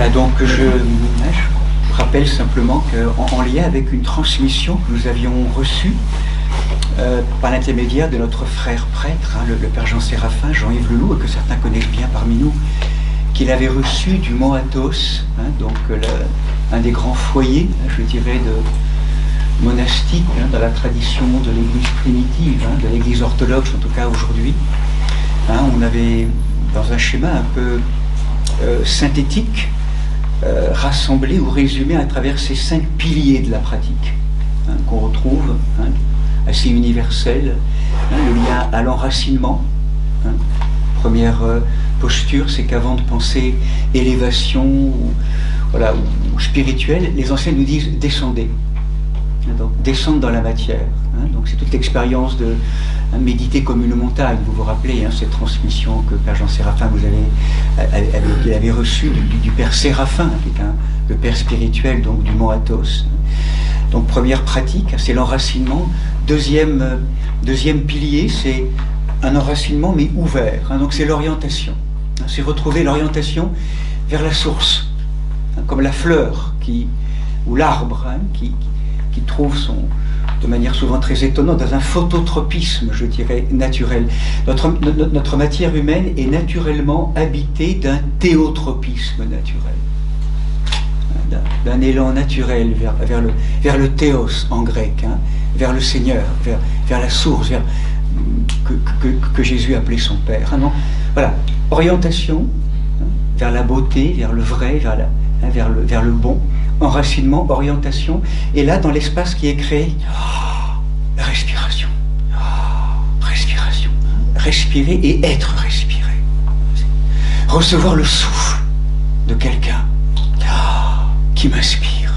Voilà, donc je rappelle simplement qu'en lien avec une transmission que nous avions reçue par l'intermédiaire de notre frère prêtre, le père Jean Séraphin, Jean-Yves Leloup, et que certains connaissent bien parmi nous, qu'il avait reçu du mont Athos, donc un des grands foyers, je dirais, monastique dans la tradition de l'église primitive, de l'église orthodoxe en tout cas aujourd'hui. On avait, dans un schéma un peu synthétique, rassemblé ou résumé à travers ces 5 piliers de la pratique qu'on retrouve, assez universel, le lien à l'enracinement. Première posture, c'est qu'avant de penser élévation ou spirituelle, les anciens nous disent descendez. Donc, descendre dans la matière. Donc c'est toute l'expérience de méditer comme une montagne. Vous vous rappelez cette transmission que Père Jean Séraphin qu'il avait reçue du Père Séraphin, qui est le Père spirituel donc, du mont Athos. Donc première pratique, c'est l'enracinement. Deuxième pilier, c'est un enracinement mais ouvert. Donc c'est l'orientation. C'est retrouver l'orientation vers la source, comme la fleur ou l'arbre qui trouve de manière souvent très étonnante, dans un phototropisme, je dirais, naturel. Notre matière humaine est naturellement habitée d'un théotropisme naturel, d'un élan naturel vers le théos en grec, vers le Seigneur, vers la source, que Jésus appelait son Père. Voilà, orientation vers la beauté, vers le vrai, vers le bon. Enracinement, orientation, et là dans l'espace qui est créé, la respiration, respiration, respirer et être respiré, recevoir le souffle de quelqu'un qui m'inspire.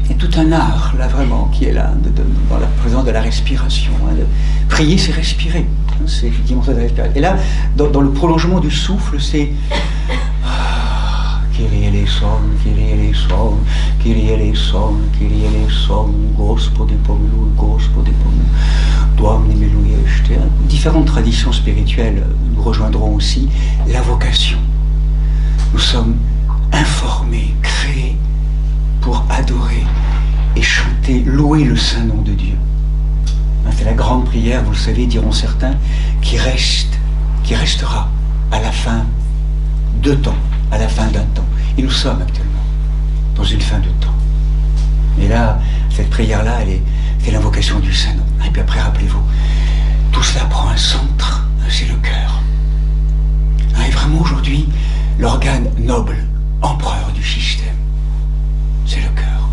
Il y a tout un art là vraiment qui est là dans la présence de la respiration. Prier, c'est respirer, c'est effectivement ça de respirer. Et là dans le prolongement du souffle, c'est Kyrie eleison, Kyrie eleison, Kyrie eleison, Kyrie eleison, Gospodи pomiluj, Gospodi pomiluj, Doamne miluiește. Différentes traditions spirituelles nous rejoindront aussi la vocation. Nous sommes informés, créés pour adorer et chanter, louer le saint nom de Dieu. C'est la grande prière, vous le savez, diront certains, qui restera à la fin de temps. À la fin d'un temps. Et nous sommes actuellement dans une fin de temps. Et là, cette prière-là, c'est l'invocation du Saint-Nom. Et puis après, rappelez-vous, tout cela prend un centre, c'est le cœur. Et vraiment aujourd'hui, l'organe noble, empereur du système, c'est le cœur.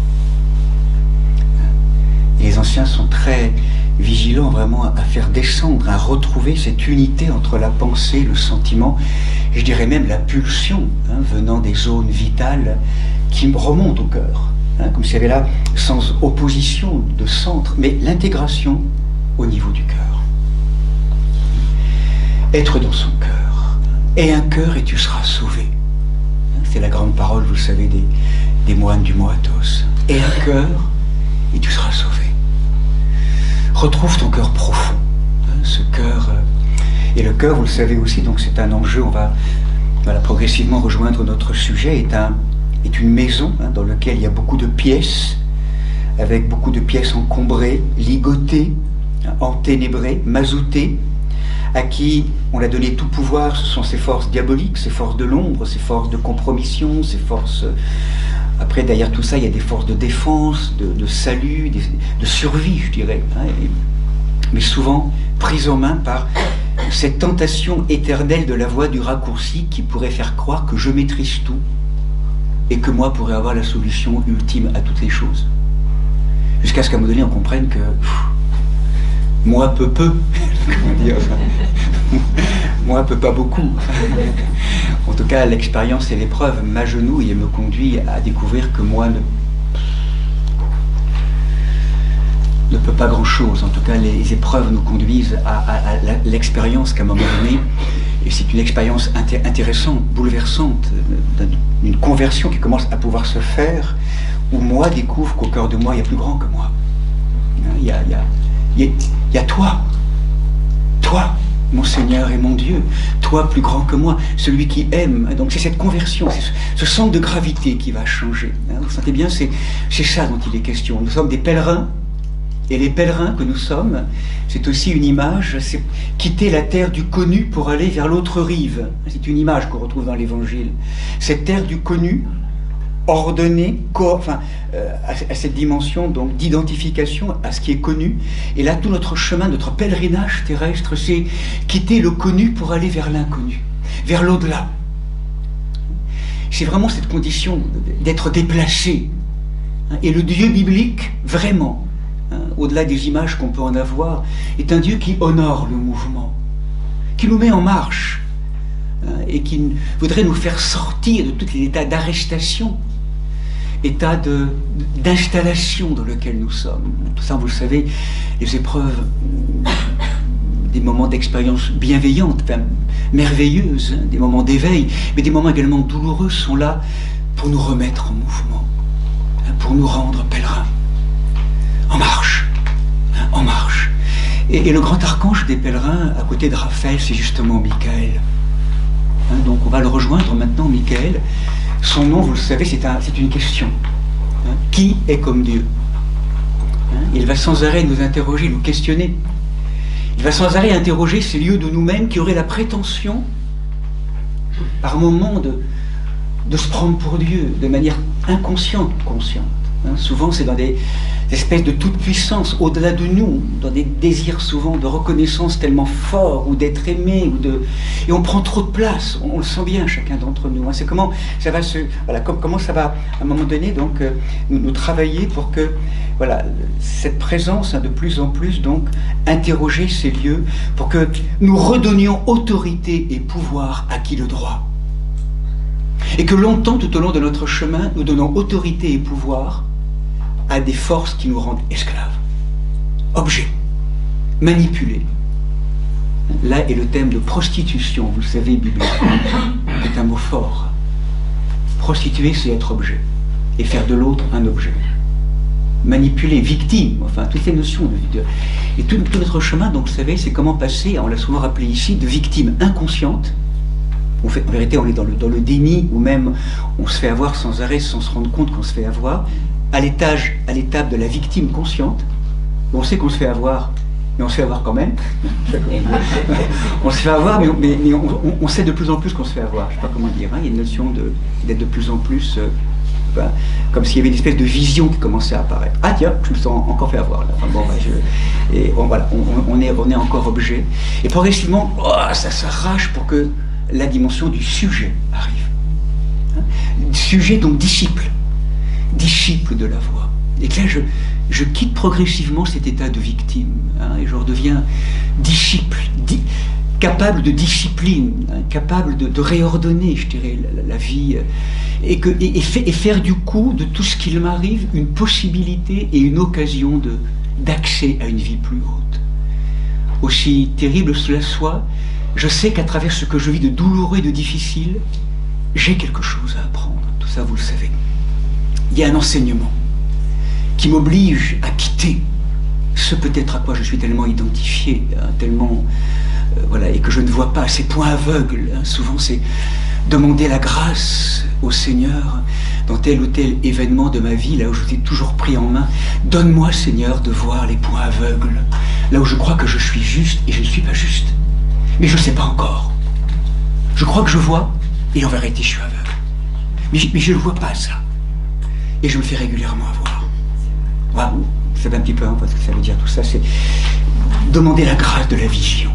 Et les anciens sont très vigilants vraiment à faire descendre, à retrouver cette unité entre la pensée, le sentiment, je dirais même la pulsion, venant des zones vitales qui remontent au cœur, comme s'il y avait là, sans opposition de centre, mais l'intégration au niveau du cœur. Être dans son cœur. Aie un cœur et tu seras sauvé. C'est la grande parole, vous le savez, des moines du mont Athos. Aie un cœur et tu seras sauvé. Retrouve ton cœur profond, ce cœur. Et le cœur, vous le savez aussi, donc c'est un enjeu, on va progressivement rejoindre notre sujet, est une maison dans laquelle il y a beaucoup de pièces, avec beaucoup de pièces encombrées, ligotées, enténébrées, mazoutées, à qui on a donné tout pouvoir. Ce sont ces forces diaboliques, ces forces de l'ombre, ces forces de compromission, ces forces... Après, derrière tout ça, il y a des forces de défense, de salut, de survie, je dirais. Mais souvent prises en main par cette tentation éternelle de la voie du raccourci qui pourrait faire croire que je maîtrise tout et que moi pourrais avoir la solution ultime à toutes les choses. Jusqu'à ce qu'à un moment donné, on comprenne que moi peu, comment dire, moi peut pas beaucoup. En tout cas, l'expérience et l'épreuve m'agenouille et me conduit à découvrir que moi ne peut pas grand-chose. En tout cas, les épreuves nous conduisent à l'expérience qu'à un moment donné, et c'est une expérience intéressante, bouleversante, d'une conversion qui commence à pouvoir se faire, où moi découvre qu'au cœur de moi, il y a plus grand que moi. Il y a toi. Toi. mon Seigneur et mon Dieu, toi plus grand que moi, celui qui aime. Donc c'est cette conversion, c'est ce centre de gravité qui va changer. Vous sentez bien, c'est ça dont il est question. Nous sommes des pèlerins, et les pèlerins que nous sommes, c'est aussi une image, c'est quitter la terre du connu pour aller vers l'autre rive. C'est une image qu'on retrouve dans l'Évangile. Cette terre du connu, ordonnée, à cette dimension donc d'identification à ce qui est connu. Et là, tout notre chemin, notre pèlerinage terrestre, c'est quitter le connu pour aller vers l'inconnu, vers l'au-delà. C'est vraiment cette condition d'être déplacé. Et le Dieu biblique, vraiment, au-delà des images qu'on peut en avoir, est un Dieu qui honore le mouvement, qui nous met en marche, et qui voudrait nous faire sortir de tous les états d'arrestation, état d'installation dans lequel nous sommes. Tout ça, vous le savez, les épreuves, des moments d'expérience bienveillante, merveilleuse, des moments d'éveil, mais des moments également douloureux sont là pour nous remettre en mouvement, pour nous rendre pèlerins, en marche, en marche. Et le grand archange des pèlerins, à côté de Raphaël, c'est justement Michael. Donc on va le rejoindre maintenant, Michael. Son nom, vous le savez, c'est une question. Qui est comme Dieu? Il va sans arrêt nous interroger, nous questionner. Il va sans arrêt interroger ces lieux de nous-mêmes qui auraient la prétention, par moments, de se prendre pour Dieu, de manière inconsciente, consciente. Souvent, c'est dans des espèces de toute-puissance, au-delà de nous, dans des désirs souvent de reconnaissance tellement forts, ou d'être aimé, et on prend trop de place, on le sent bien, chacun d'entre nous. C'est comment ça va comment ça va, à un moment donné, donc, nous travailler pour que, cette présence, de plus en plus, donc, interroger ces lieux, pour que nous redonnions autorité et pouvoir à qui le droit. Et que longtemps, tout au long de notre chemin, nous donnons autorité et pouvoir à des forces qui nous rendent esclaves, objets, manipulés. Là est le thème de prostitution, vous le savez, bibliquement, c'est un mot fort. Prostituer, c'est être objet, et faire de l'autre un objet. Manipuler, victime, toutes ces notions de... Et tout notre chemin, donc, vous savez, c'est comment passer, on l'a souvent rappelé ici, de victime inconsciente. En vérité, on est dans le déni, ou même on se fait avoir sans arrêt, sans se rendre compte qu'on se fait avoir, à l'étape de la victime consciente, où on sait qu'on se fait avoir, mais on se fait avoir quand même. On se fait avoir, mais on sait de plus en plus qu'on se fait avoir. Je ne sais pas comment dire. Il y a une notion d'être de plus en plus, comme s'il y avait une espèce de vision qui commençait à apparaître. Ah tiens, je me sens encore fait avoir. Là. On est encore objet. Et progressivement, ça s'arrache pour que la dimension du sujet arrive. Sujet, donc disciple de la voix. Et que là, je quitte progressivement cet état de victime, et je redeviens disciple, capable de discipline, capable de réordonner, je dirais, la vie, et faire du coup de tout ce qu'il m'arrive une possibilité et une occasion d'accès à une vie plus haute. Aussi terrible cela soit, je sais qu'à travers ce que je vis de douloureux et de difficile, j'ai quelque chose à apprendre. Tout ça, vous le savez. Il y a un enseignement qui m'oblige à quitter ce peut-être à quoi je suis tellement identifié, tellement, et que je ne vois pas, ces points aveugles. Souvent, c'est demander la grâce au Seigneur dans tel ou tel événement de ma vie, là où je t'ai toujours pris en main. Donne-moi, Seigneur, de voir les points aveugles, là où je crois que je suis juste et je ne suis pas juste. Mais je ne sais pas encore. Je crois que je vois, et en vérité, je suis aveugle. Mais je ne vois pas ça. Et je me fais régulièrement avoir. Vous savez un petit peu ce que ça veut dire tout ça, c'est demander la grâce de la vision.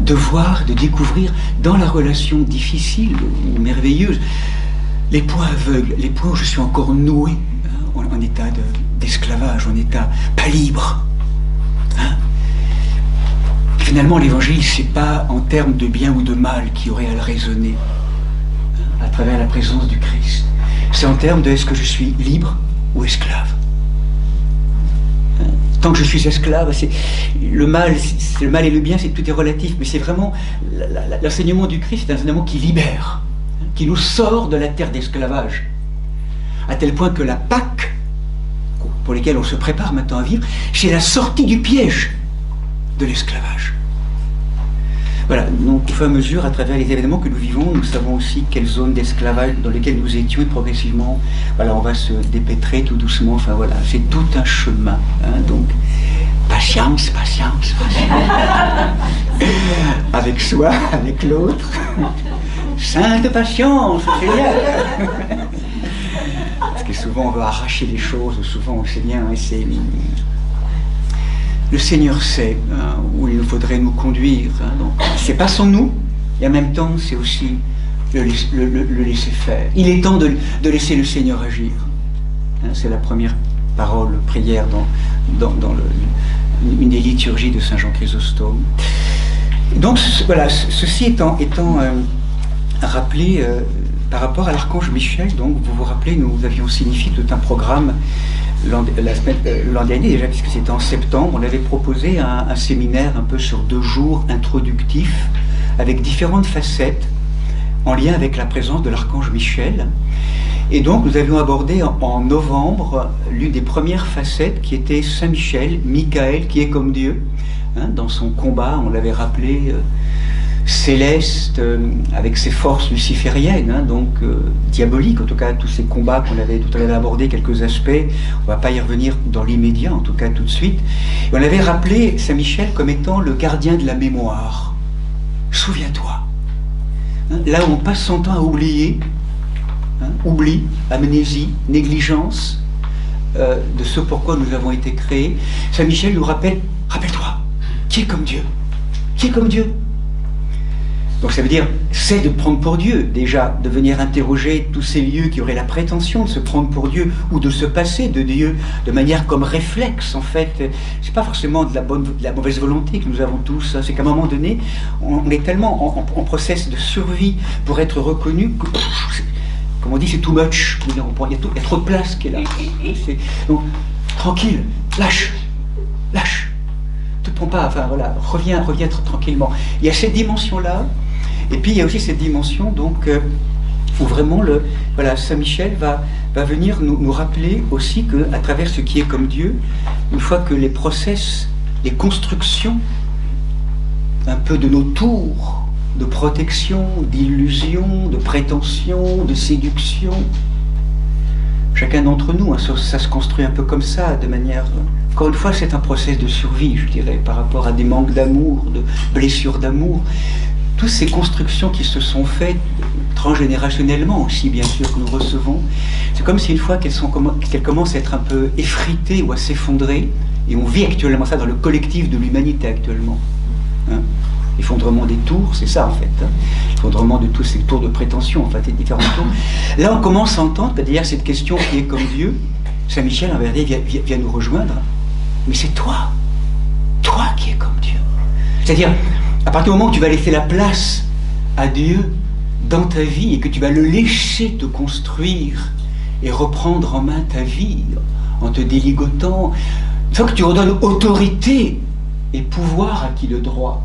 De voir, de découvrir dans la relation difficile ou merveilleuse, les points aveugles, les points où je suis encore noué, en état d'esclavage, en état pas libre. Finalement, l'évangile, c'est pas en termes de bien ou de mal qui aurait à le raisonner à travers la présence du Christ. C'est en termes de est-ce que je suis libre ou esclave. Tant que je suis esclave, c'est le mal et le bien, c'est tout est relatif, mais c'est vraiment l'enseignement du Christ, c'est un enseignement qui libère, qui nous sort de la terre d'esclavage, à tel point que la Pâque, pour laquelle on se prépare maintenant à vivre, c'est la sortie du piège de l'esclavage. Voilà, donc au fur et à mesure, à travers les événements que nous vivons, nous savons aussi quelles zones d'esclavage dans lesquelles nous étions, et progressivement, voilà, on va se dépêtrer tout doucement, enfin voilà, c'est tout un chemin, hein, donc patience, patience, patience, avec soi, avec l'autre, sainte patience, c'est génial. Parce que souvent on veut arracher les choses, souvent on sait bien, et c'est... Le Seigneur sait hein, où il faudrait nous conduire. Hein, donc, c'est pas sans nous, et en même temps, c'est aussi le laisser faire. Il est temps de laisser le Seigneur agir. Hein, c'est la première parole, prière dans une des liturgies de Saint Jean Chrysostome. Donc voilà, ceci étant rappelé par rapport à l'archange Michel, donc vous vous rappelez, nous avions signifié tout un programme l'an dernier déjà, puisque c'était en septembre, on avait proposé un séminaire un peu sur 2 jours introductifs, avec différentes facettes, en lien avec la présence de l'archange Michel. Et donc nous avions abordé en novembre l'une des premières facettes qui était Saint Michel, Michael, qui est comme Dieu. Hein, dans son combat, on l'avait rappelé, céleste, avec ses forces lucifériennes, hein, donc diaboliques, en tout cas tous ces combats qu'on avait tout à l'heure abordé, quelques aspects, on ne va pas y revenir dans l'immédiat, en tout cas tout de suite. Et on avait rappelé Saint Michel comme étant le gardien de la mémoire. Souviens-toi. Hein, là où on passe son temps à oublier, hein, oubli, amnésie, négligence de ce pourquoi nous avons été créés, Saint Michel nous rappelle, rappelle-toi, qui est comme Dieu? Qui est comme Dieu? Donc ça veut dire, c'est de prendre pour Dieu, déjà, de venir interroger tous ces lieux qui auraient la prétention de se prendre pour Dieu ou de se passer de Dieu de manière comme réflexe, en fait. C'est pas forcément de la mauvaise volonté que nous avons tous, hein. C'est qu'à un moment donné, on est tellement en process de survie pour être reconnu que, comme on dit, c'est too much. Il y a trop de place qui est là. Donc, tranquille, lâche. Te prends pas, enfin voilà, reviens tranquillement. Il y a cette dimension-là. Et puis il y a aussi cette dimension donc, où vraiment Saint Michel va venir nous rappeler aussi qu'à travers ce qui est comme Dieu, une fois que les process, les constructions un peu de nos tours de protection, d'illusion, de prétention, de séduction, chacun d'entre nous, hein, ça se construit un peu comme ça, de manière... Encore une fois, c'est un process de survie, je dirais, par rapport à des manques d'amour, de blessures d'amour. Toutes ces constructions qui se sont faites transgénérationnellement aussi, bien sûr, que nous recevons, c'est comme si une fois qu'elles commencent à être un peu effritées ou à s'effondrer, et on vit actuellement ça dans le collectif de l'humanité actuellement. Hein, l'effondrement des tours, c'est ça en fait. Hein, l'effondrement de tous ces tours de prétention, en fait, les différents tours. Là, on commence à entendre que derrière cette question qui est comme Dieu, Saint Michel, en vérité, vient nous rejoindre. Mais c'est toi qui es comme Dieu. C'est-à-dire, à partir du moment où tu vas laisser la place à Dieu dans ta vie et que tu vas le laisser te construire et reprendre en main ta vie en te déligotant, une fois que tu redonnes autorité et pouvoir acquis de droit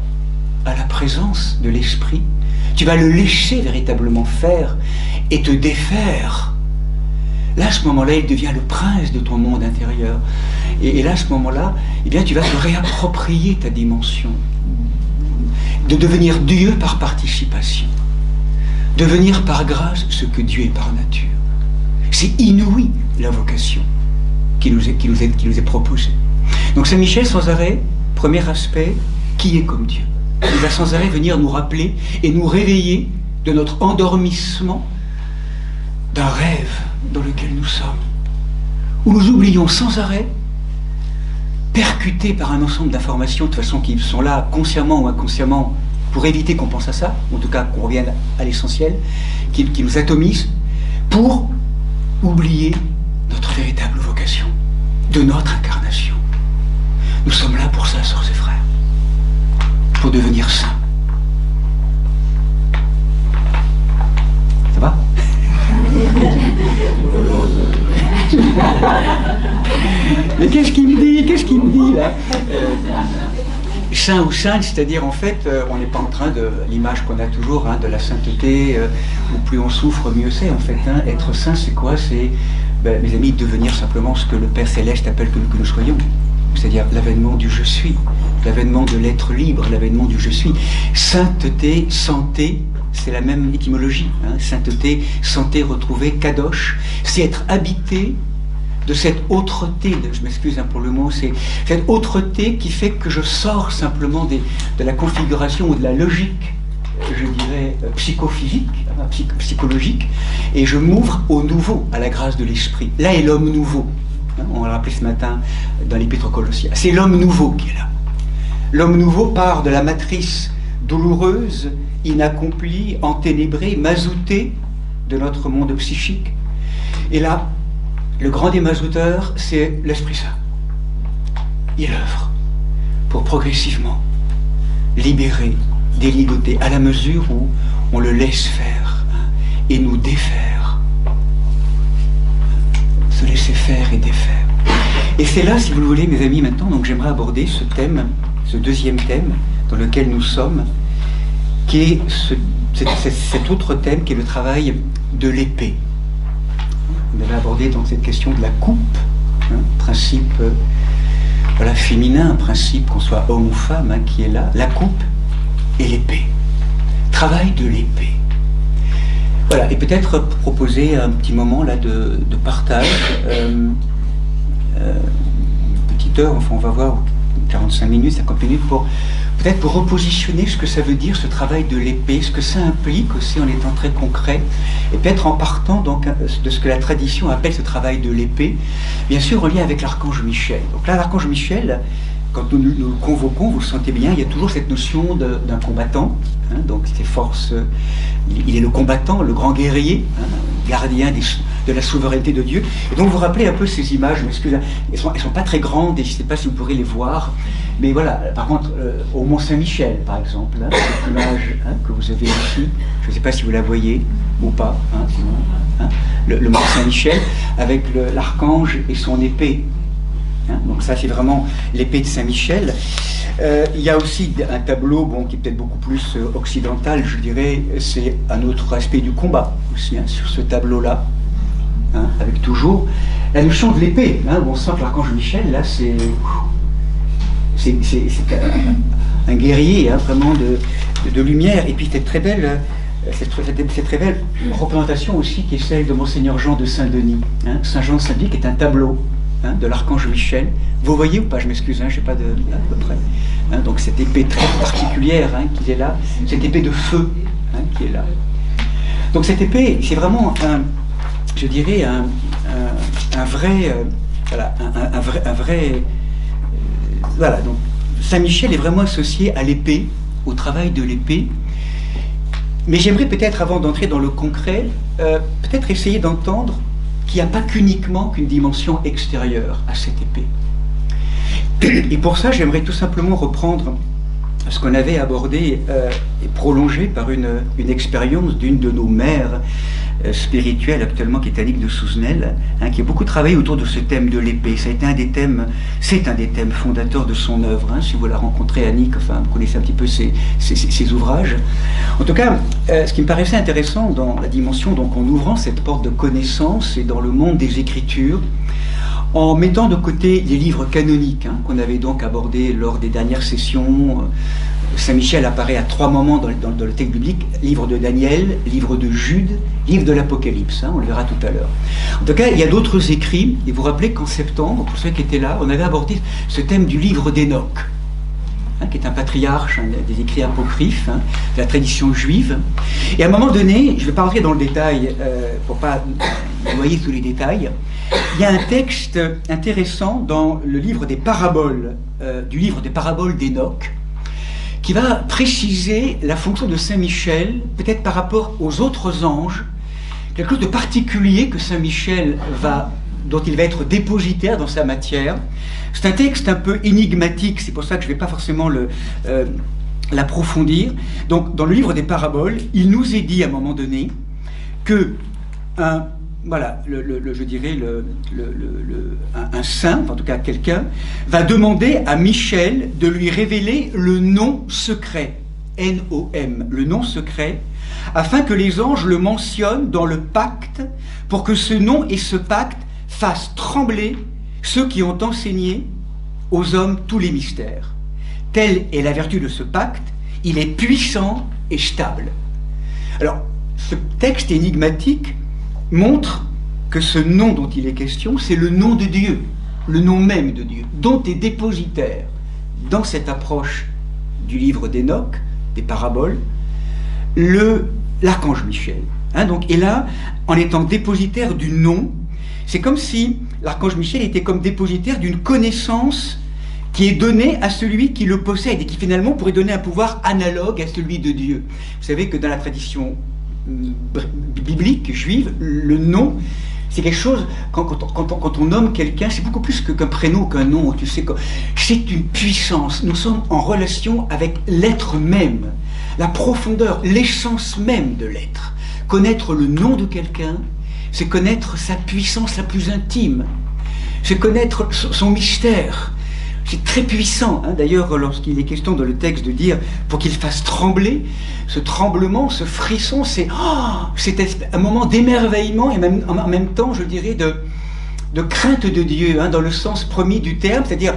à la présence de l'Esprit, tu vas le laisser véritablement faire et te défaire. Là, à ce moment-là, il devient le prince de ton monde intérieur. Et là, à ce moment-là, eh bien, tu vas te réapproprier ta dimension. De devenir Dieu par participation. Devenir par grâce ce que Dieu est par nature. C'est inouï, la vocation qui nous est proposée. Donc Saint Michel, sans arrêt, premier aspect, qui est comme Dieu. Il va sans arrêt venir nous rappeler et nous réveiller de notre endormissement d'un rêve dans lequel nous sommes, où nous oublions sans arrêt, percutés par un ensemble d'informations de façon qui sont là consciemment ou inconsciemment pour éviter qu'on pense à ça, ou en tout cas qu'on revienne à l'essentiel, qui nous atomisent, pour oublier notre véritable vocation, de notre incarnation. Nous sommes là pour ça, sœurs et frères, pour devenir saints. Ça va ? Mais qu'est-ce qu'il me dit là saint ou sainte, c'est-à-dire en fait, on n'est pas en train de l'image qu'on a toujours hein, de la sainteté, où plus on souffre, mieux c'est en fait. Hein. Être saint, c'est quoi? C'est, mes amis, devenir simplement ce que le Père Céleste appelle que nous soyons. c'est-à-dire l'avènement du je suis, l'avènement de l'être libre, l'avènement du je suis. Sainteté, santé, c'est la même étymologie. Sainteté, santé retrouvée, kadosh, c'est être habité de cette autreté, je m'excuse pour le mot, c'est cette autreté qui fait que je sors simplement de la configuration ou de la logique, je dirais, psychophysique, psychologique, et je m'ouvre au nouveau, à la grâce de l'esprit. Là est l'homme nouveau. On l'a rappelé ce matin dans l'Épître aux Colossiens. C'est l'homme nouveau qui est là. L'homme nouveau part de la matrice douloureuse, inaccomplie, enténébrée, mazoutée de notre monde psychique. Et là, le grand démazoteur, c'est l'Esprit Saint. Il œuvre pour progressivement libérer, déligoter, à la mesure où on le laisse faire et nous défaire. Se laisser faire et défaire. Et c'est là, si vous le voulez, mes amis, maintenant, donc j'aimerais aborder ce thème, ce deuxième thème dans lequel nous sommes, qui est cet autre thème qui est le travail de l'épée. On avait abordé donc cette question de la coupe, principe voilà, féminin, un principe qu'on soit homme ou femme qui est là, la coupe et l'épée. Travail de l'épée. Voilà, et peut-être proposer un petit moment là de partage, petite heure, enfin on va voir, 45 minutes, 50 minutes, pour peut-être pour repositionner ce que ça veut dire ce travail de l'épée, ce que ça implique aussi en étant très concret, et peut-être en partant donc de ce que la tradition appelle ce travail de l'épée, bien sûr en lien avec l'archange Michel. Donc là, l'archange Michel, quand nous le convoquons, vous le sentez bien, il y a toujours cette notion d'un combattant, donc ces forces, il est le combattant, le grand guerrier, gardien de la souveraineté de Dieu. Et donc vous rappelez un peu ces images, excusez, elles sont pas très grandes et je ne sais pas si vous pourrez les voir, mais voilà, par contre, au Mont Saint-Michel, par exemple, cette image que vous avez ici, je ne sais pas si vous la voyez ou pas, le Mont Saint-Michel, avec l'archange et son épée. Donc ça, c'est vraiment l'épée de Saint-Michel. Il y a aussi un tableau qui est peut-être beaucoup plus occidental, je dirais, c'est un autre aspect du combat aussi, sur ce tableau-là, avec toujours la notion de l'épée. On sent que l'archange Michel, là, c'est un guerrier, vraiment de lumière. Et puis cette très belle représentation aussi qui est celle de Monseigneur Jean de Saint-Denis. Saint Jean de Saint-Denis qui est un tableau de l'archange Michel. Vous voyez ou pas? Je m'excuse, je ne sais pas à peu près. Donc cette épée très particulière qui est là, cette épée de feu qui est là. Donc cette épée, c'est vraiment je dirais un vrai, voilà. Donc Saint Michel est vraiment associé à l'épée, au travail de l'épée. Mais j'aimerais peut-être, avant d'entrer dans le concret, peut-être essayer d'entendre qu'il n'y a pas qu'une dimension extérieure à cette épée. Et pour ça, j'aimerais tout simplement reprendre ce qu'on avait abordé et prolongé par une expérience d'une de nos mères spirituelles actuellement, qui est Annick de Souzenel, qui a beaucoup travaillé autour de ce thème de l'épée. Ça a été c'est un des thèmes fondateurs de son œuvre. Si vous la rencontrez, Annick, enfin, vous connaissez un petit peu ses ouvrages. En tout cas, ce qui me paraissait intéressant dans la dimension, donc en ouvrant cette porte de connaissance et dans le monde des Écritures, en mettant de côté les livres canoniques qu'on avait donc abordés lors des dernières sessions. Saint Michel apparaît à 3 moments dans le texte biblique: livre de Daniel, livre de Jude, livre de l'Apocalypse, on le verra tout à l'heure. En tout cas, il y a d'autres écrits, et vous vous rappelez qu'en septembre, pour ceux qui étaient là, on avait abordé ce thème du livre d'Enoch, qui est un patriarche des écrits apocryphes, de la tradition juive. Et à un moment donné, je ne vais pas rentrer dans le détail, pour ne pas noyer tous les détails, il y a un texte intéressant dans le livre des paraboles, du livre des paraboles d'Enoch, qui va préciser la fonction de Saint Michel, peut-être par rapport aux autres anges, quelque chose de particulier que Saint Michel dont il va être dépositaire dans sa matière. C'est un texte un peu énigmatique, c'est pour ça que je ne vais pas forcément l'approfondir. Donc, dans le livre des paraboles, il nous est dit à un moment donné que je dirais un saint, en tout cas quelqu'un, va demander à Michel de lui révéler le nom secret, N-O-M, le nom secret, afin que les anges le mentionnent dans le pacte, pour que ce nom et ce pacte fassent trembler ceux qui ont enseigné aux hommes tous les mystères. Telle est la vertu de ce pacte, il est puissant et stable. Alors, ce texte énigmatique montre que ce nom dont il est question, c'est le nom de Dieu, le nom même de Dieu, dont est dépositaire, dans cette approche du livre d'Enoch, des paraboles, l'archange Michel. Donc, et là, en étant dépositaire du nom, c'est comme si l'archange Michel était comme dépositaire d'une connaissance qui est donnée à celui qui le possède et qui finalement pourrait donner un pouvoir analogue à celui de Dieu. Vous savez que dans la tradition biblique, juive, le nom, c'est quelque chose, quand on nomme quelqu'un, c'est beaucoup plus qu'un prénom, qu'un nom, tu sais, c'est une puissance. Nous sommes en relation avec l'être même, la profondeur, l'essence même de l'être. Connaître le nom de quelqu'un, c'est connaître sa puissance la plus intime, c'est connaître son mystère. C'est très puissant. D'ailleurs, lorsqu'il est question dans le texte de dire pour qu'il fasse trembler, ce tremblement, ce frisson, c'est un moment d'émerveillement et même, en même temps, je dirais, de crainte de Dieu, dans le sens premier du terme, c'est-à-dire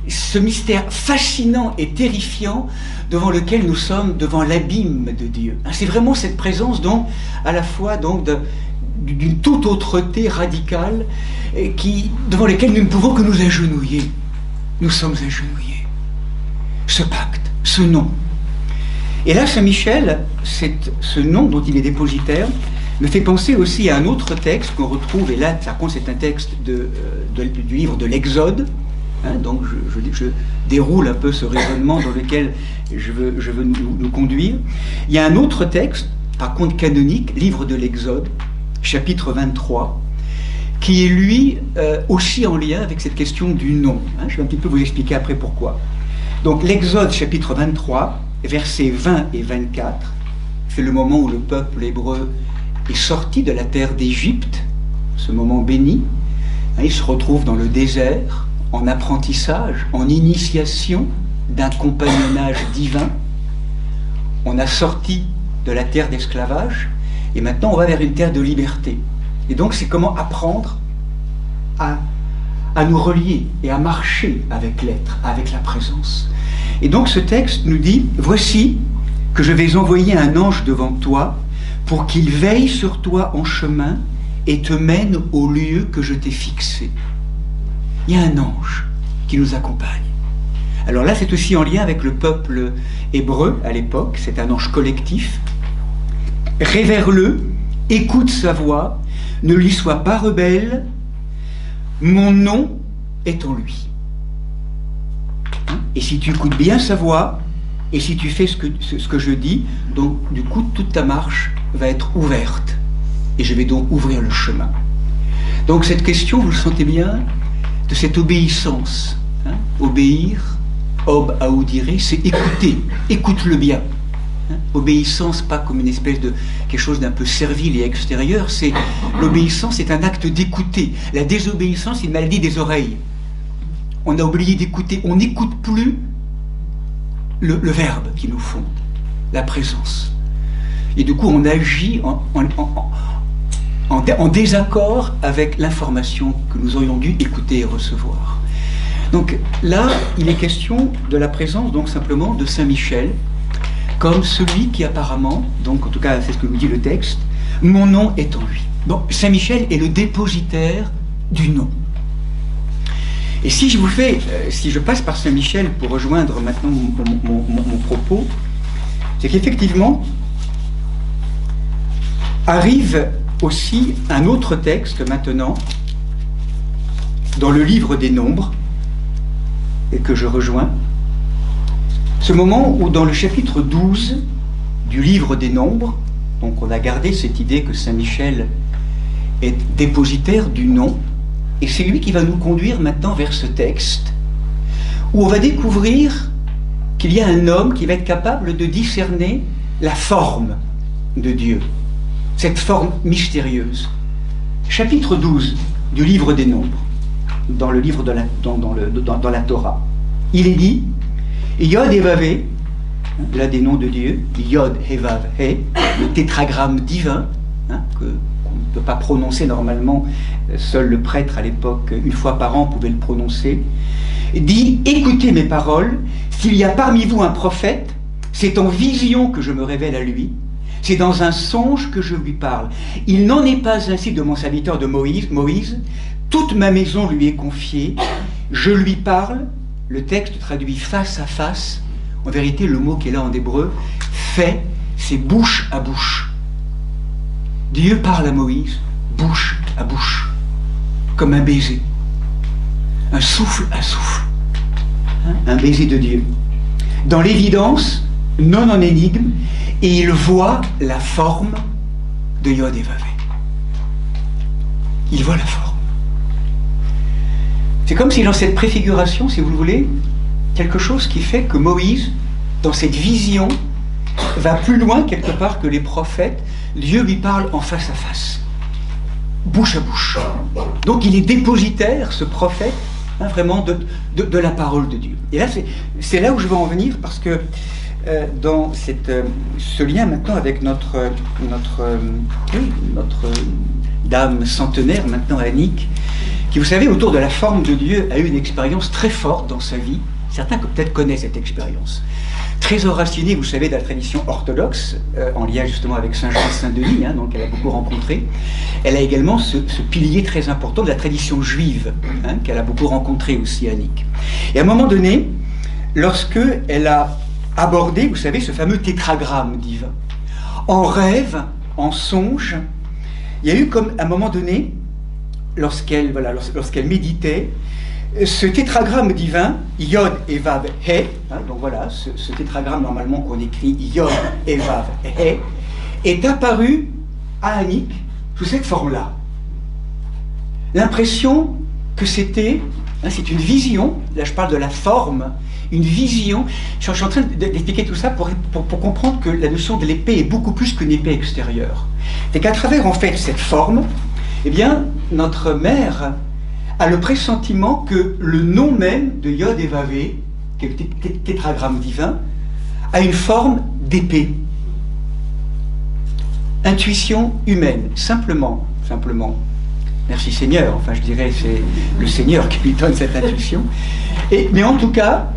ce mystère fascinant et terrifiant devant lequel nous sommes, devant l'abîme de Dieu. C'est vraiment cette présence, donc, à la fois donc, d'une toute autreté radicale devant laquelle nous ne pouvons que nous agenouiller. Nous sommes agenouillés. Ce pacte, ce nom. Et là, Saint Michel, ce nom dont il est dépositaire, me fait penser aussi à un autre texte qu'on retrouve, et là, par contre, c'est un texte du livre de l'Exode. Donc, je déroule un peu ce raisonnement dans lequel je veux nous conduire. Il y a un autre texte, par contre canonique, livre de l'Exode, chapitre 23, qui est lui aussi en lien avec cette question du nom. Je vais un petit peu vous expliquer après pourquoi. Donc l'Exode chapitre 23, versets 20 et 24, c'est le moment où le peuple hébreu est sorti de la terre d'Égypte, ce moment béni. Il se retrouve dans le désert, en apprentissage, en initiation d'un compagnonnage divin. On a sorti de la terre d'esclavage, et maintenant on va vers une terre de liberté. Et donc c'est comment apprendre à nous relier et à marcher avec l'être, avec la présence. Et donc ce texte nous dit, voici que je vais envoyer un ange devant toi pour qu'il veille sur toi en chemin et te mène au lieu que je t'ai fixé. Il y a un ange qui nous accompagne. Alors là c'est aussi en lien avec le peuple hébreu à l'époque, c'est un ange collectif. Révère-le, écoute sa voix, ne lui sois pas rebelle, mon nom est en lui. Et si tu écoutes bien sa voix, et si tu fais ce que je dis, donc du coup toute ta marche va être ouverte. Et je vais donc ouvrir le chemin. Donc cette question, vous le sentez bien, de cette obéissance. Obéir, ob audire, c'est écouter, écoute-le bien. Obéissance, pas comme une espèce de quelque chose d'un peu servile et extérieur, c'est l'obéissance, c'est un acte d'écouter. La désobéissance, c'est une maladie des oreilles. On a oublié d'écouter, on n'écoute plus le verbe qui nous fonde, la présence. Et du coup, on agit en désaccord avec l'information que nous aurions dû écouter et recevoir. Donc là, il est question de la présence, donc simplement, de Saint Michel, comme celui qui apparemment, donc en tout cas c'est ce que nous dit le texte, mon nom est en lui. Donc Saint Michel est le dépositaire du nom. Et si je passe par Saint Michel pour rejoindre maintenant mon propos, c'est qu'effectivement arrive aussi un autre texte maintenant dans le livre des Nombres et que je rejoins. Ce moment où dans le chapitre 12 du livre des Nombres, donc on a gardé cette idée que Saint Michel est dépositaire du nom, et c'est lui qui va nous conduire maintenant vers ce texte, où on va découvrir qu'il y a un homme qui va être capable de discerner la forme de Dieu, cette forme mystérieuse. Chapitre 12 du livre des Nombres, dans le livre dans la Torah, il est dit Yod et Vav, là des noms de Dieu, Yod et Vav, le tétragramme divin, ne peut pas prononcer normalement, seul le prêtre à l'époque, une fois par an, pouvait le prononcer, dit « Écoutez mes paroles, s'il y a parmi vous un prophète, c'est en vision que je me révèle à lui, c'est dans un songe que je lui parle. Il n'en est pas ainsi de mon serviteur de Moïse, toute ma maison lui est confiée, je lui parle », le texte traduit face à face, en vérité le mot qui est là en hébreu, fait, c'est bouche à bouche. Dieu parle à Moïse, bouche à bouche, comme un baiser, un souffle à souffle, un baiser de Dieu. Dans l'évidence, non en énigme, et il voit la forme de Yod et Vavé. Il voit la forme. C'est comme si dans cette préfiguration, si vous le voulez, quelque chose qui fait que Moïse, dans cette vision, va plus loin quelque part que les prophètes. Dieu lui parle en face à face, bouche à bouche. Donc il est dépositaire, ce prophète, vraiment de la parole de Dieu. Et là, c'est là où je veux en venir, parce que dans ce lien maintenant avec notre dame centenaire, maintenant Annick, qui, vous savez, autour de la forme de Dieu, a eu une expérience très forte dans sa vie. Certains peut-être connaissent cette expérience. Très enracinée, vous savez, dans la tradition orthodoxe, en lien justement avec Saint Jean et Saint Denis, donc elle a beaucoup rencontré. Elle a également ce pilier très important de la tradition juive, qu'elle a beaucoup rencontré aussi, Annick. Et à un moment donné, lorsque elle a abordé, vous savez, ce fameux tétragramme divin, en rêve, en songe, il y a eu comme, à un moment donné, lorsqu'elle méditait, ce tétragramme divin, Yod et Vav He, donc voilà, ce tétragramme normalement qu'on écrit Yod et Vav He, est apparu à Annick sous cette forme-là. L'impression que c'était, c'est une vision, là je parle de la forme, une vision. Je suis en train d'expliquer tout ça pour comprendre que la notion de l'épée est beaucoup plus qu'une épée extérieure. C'est qu'à travers en fait cette forme, eh bien, notre mère a le pressentiment que le nom même de Yod et Vavé, qui est le tétragramme divin, a une forme d'épée. Intuition humaine, simplement. Merci Seigneur, enfin je dirais c'est le Seigneur qui lui donne cette intuition. Mais en tout cas,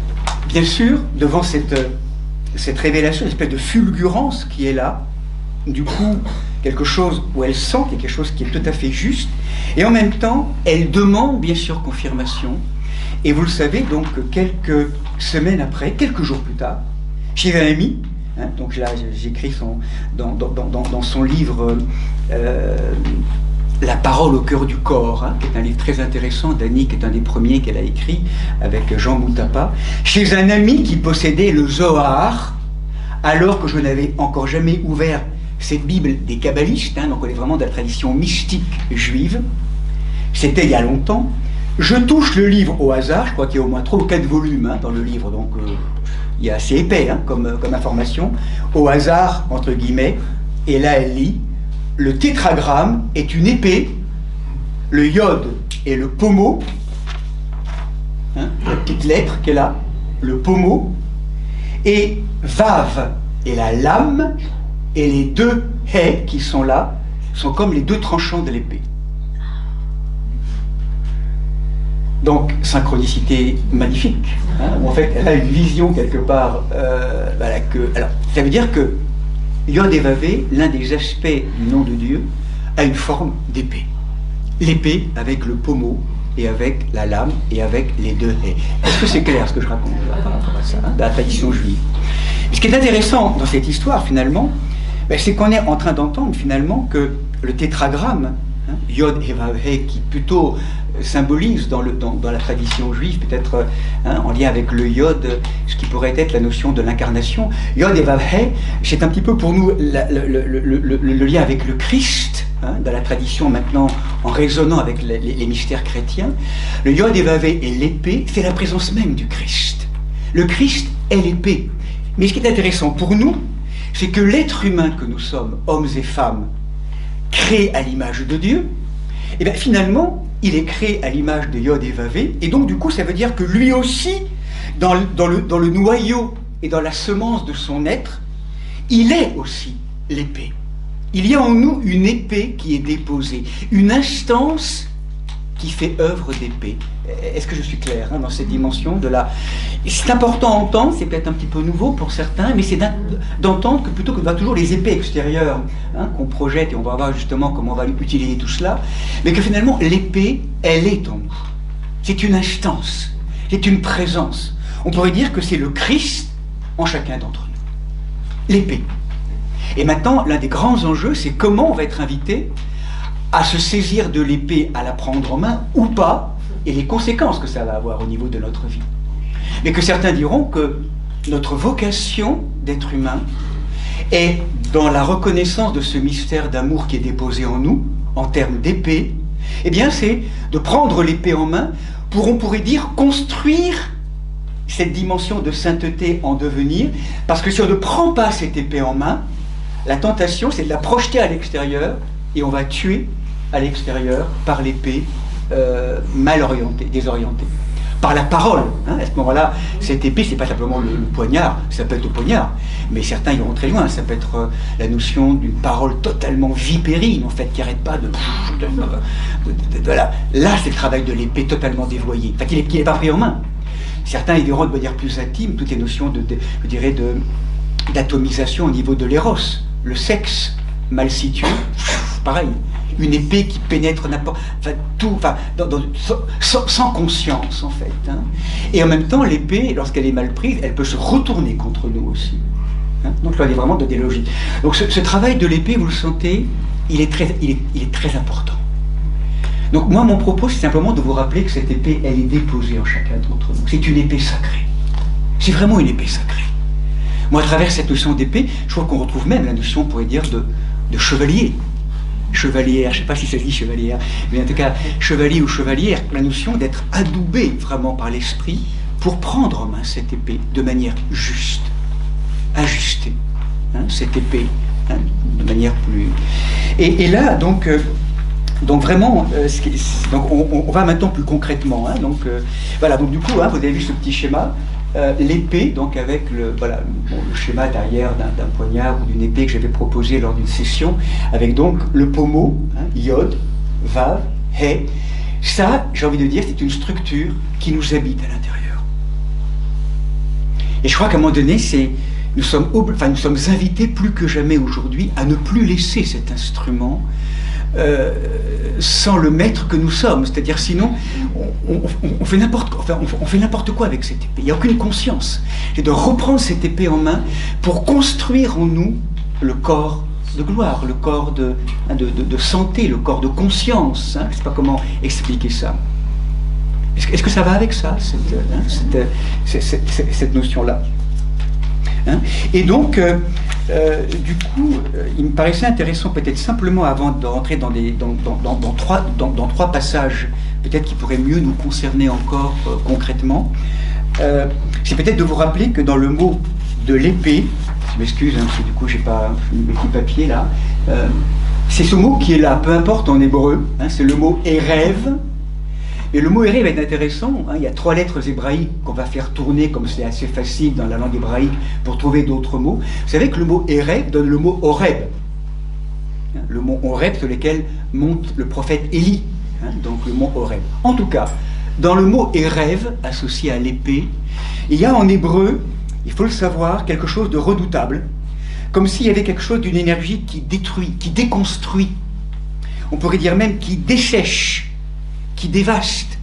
bien sûr, devant cette révélation, une espèce de fulgurance qui est là, du coup, quelque chose où elle sent qu'il y a quelque chose qui est tout à fait juste, et en même temps, elle demande bien sûr confirmation, et vous le savez, donc quelques semaines après, quelques jours plus tard, chez un ami, donc là j'écris dans son livre La parole au cœur du corps, qui est un livre très intéressant d'Annick, qui est un des premiers qu'elle a écrit avec Jean Moutapa, chez un ami qui possédait le Zohar, alors que je n'avais encore jamais ouvert cette Bible des kabbalistes, donc on est vraiment de la tradition mystique juive. C'était il y a longtemps. Je touche le livre au hasard, je crois qu'il y a au moins 3 ou 4 volumes dans le livre, donc il est assez épais comme information, au hasard, entre guillemets, et là elle lit, le tétragramme est une épée, le yod est le pommeau, la petite lettre qui est là, le pommeau, et vav est la lame, et les 2 haies qui sont là sont comme les 2 tranchants de l'épée. Donc, synchronicité magnifique. En fait, elle a une vision quelque part. Alors, ça veut dire que Yod et Vavé, l'un des aspects du nom de Dieu, a une forme d'épée. L'épée avec le pommeau, et avec la lame, et avec les 2 haies. Est-ce que c'est clair ce que je raconte par rapport à ça, de la tradition juive? Ce qui est intéressant dans cette histoire, finalement, c'est qu'on est en train d'entendre finalement que le tétragramme, Yod et Vav He, qui plutôt symbolise dans la tradition juive, peut-être en lien avec le Yod, ce qui pourrait être la notion de l'incarnation. Yod et Vav He, c'est un petit peu pour nous le lien avec le Christ, dans la tradition maintenant, en résonnant avec les mystères chrétiens. Le Yod et Vav He et l'épée, c'est la présence même du Christ. Le Christ est l'épée. Mais ce qui est intéressant pour nous, c'est que l'être humain que nous sommes, hommes et femmes, créés à l'image de Dieu, et bien finalement, il est créé à l'image de Yod et Vavé, et donc du coup, ça veut dire que lui aussi, dans le noyau et dans la semence de son être, il est aussi l'épée. il y a en nous une épée qui est déposée, une instance qui fait œuvre d'épée. Est-ce que je suis clair dans cette dimension de la... C'est important à entendre, c'est peut-être un petit peu nouveau pour certains, mais c'est d'entendre que plutôt que de voir toujours les épées extérieures qu'on projette, et on va voir justement comment on va utiliser tout cela, mais que finalement l'épée, elle est en nous. C'est une instance, c'est une présence. On pourrait dire que c'est le Christ en chacun d'entre nous. L'épée. Et maintenant, l'un des grands enjeux, c'est comment on va être invité à se saisir de l'épée, à la prendre en main ou pas, et les conséquences que ça va avoir au niveau de notre vie. Mais que certains diront que notre vocation d'être humain est dans la reconnaissance de ce mystère d'amour qui est déposé en nous, en termes d'épée, eh bien c'est de prendre l'épée en main pour, on pourrait dire, construire cette dimension de sainteté en devenir, parce que si on ne prend pas cette épée en main, la tentation c'est de la projeter à l'extérieur, et on va tuer à l'extérieur par l'épée mal orientée, désorientée. Par la parole, à ce moment-là, cette épée, c'est pas simplement le poignard, ça peut être le poignard, mais certains iront très loin, ça peut être la notion d'une parole totalement vipérine, en fait, qui n'arrête pas de voilà. Là, c'est le travail de l'épée totalement dévoyée, enfin, qui n'est pas pris en main. Certains iront de manière plus intime, toutes les notions je dirais, d'atomisation au niveau de l'éros, le sexe mal situé, pareil. Une épée qui pénètre n'importe... Enfin, tout... Enfin, sans conscience, en fait. Et en même temps, l'épée, lorsqu'elle est mal prise, elle peut se retourner contre nous aussi. Donc là, il y a vraiment de des logiques. Donc ce travail de l'épée, vous le sentez, il est très important. Donc moi, mon propos, c'est simplement de vous rappeler que cette épée, elle est déposée en chacun d'entre nous. C'est une épée sacrée. C'est vraiment une épée sacrée. Moi, à travers cette notion d'épée, je trouve qu'on retrouve même la notion, on pourrait dire, de chevalier. Chevalière, je ne sais pas si ça se dit chevalière, mais en tout cas, chevalier ou chevalière, la notion d'être adoubé vraiment par l'esprit pour prendre en main cette épée de manière juste, ajustée, cette épée, de manière plus... Et là, donc vraiment, donc on va maintenant plus concrètement, voilà, donc du coup, vous avez vu ce petit schéma, l'épée, donc avec le schéma derrière d'un poignard ou d'une épée que j'avais proposé lors d'une session, avec donc le pommeau, Yod, Vav, He. Ça, j'ai envie de dire, c'est une structure qui nous habite à l'intérieur. Et je crois qu'à un moment donné, nous sommes invités plus que jamais aujourd'hui à ne plus laisser cet instrument sans le maître que nous sommes, c'est-à-dire sinon on fait n'importe quoi avec cette épée, il n'y a aucune conscience. C'est de reprendre cette épée en main pour construire en nous le corps de gloire, le corps de santé, le corps de conscience, je ne sais pas comment expliquer ça. Est-ce que ça va avec ça, cette notion-là? Et donc, du coup, il me paraissait intéressant, peut-être simplement avant de rentrer dans trois passages, peut-être qui pourraient mieux nous concerner encore concrètement, c'est peut-être de vous rappeler que dans le mot de l'épée, je m'excuse, parce que du coup, j'ai pas mes petits papiers là, c'est ce mot qui est là, peu importe en hébreu, c'est le mot Erev. Et le mot Erev est intéressant, il y a 3 lettres hébraïques qu'on va faire tourner, comme c'est assez facile dans la langue hébraïque, pour trouver d'autres mots. Vous savez que le mot Erev donne le mot Horeb. Le mot Horeb sur lequel monte le prophète Élie, donc le mot Horeb. En tout cas, dans le mot Erev, associé à l'épée, il y a en hébreu, il faut le savoir, quelque chose de redoutable, comme s'il y avait quelque chose d'une énergie qui détruit, qui déconstruit, on pourrait dire même qui dessèche, qui dévaste.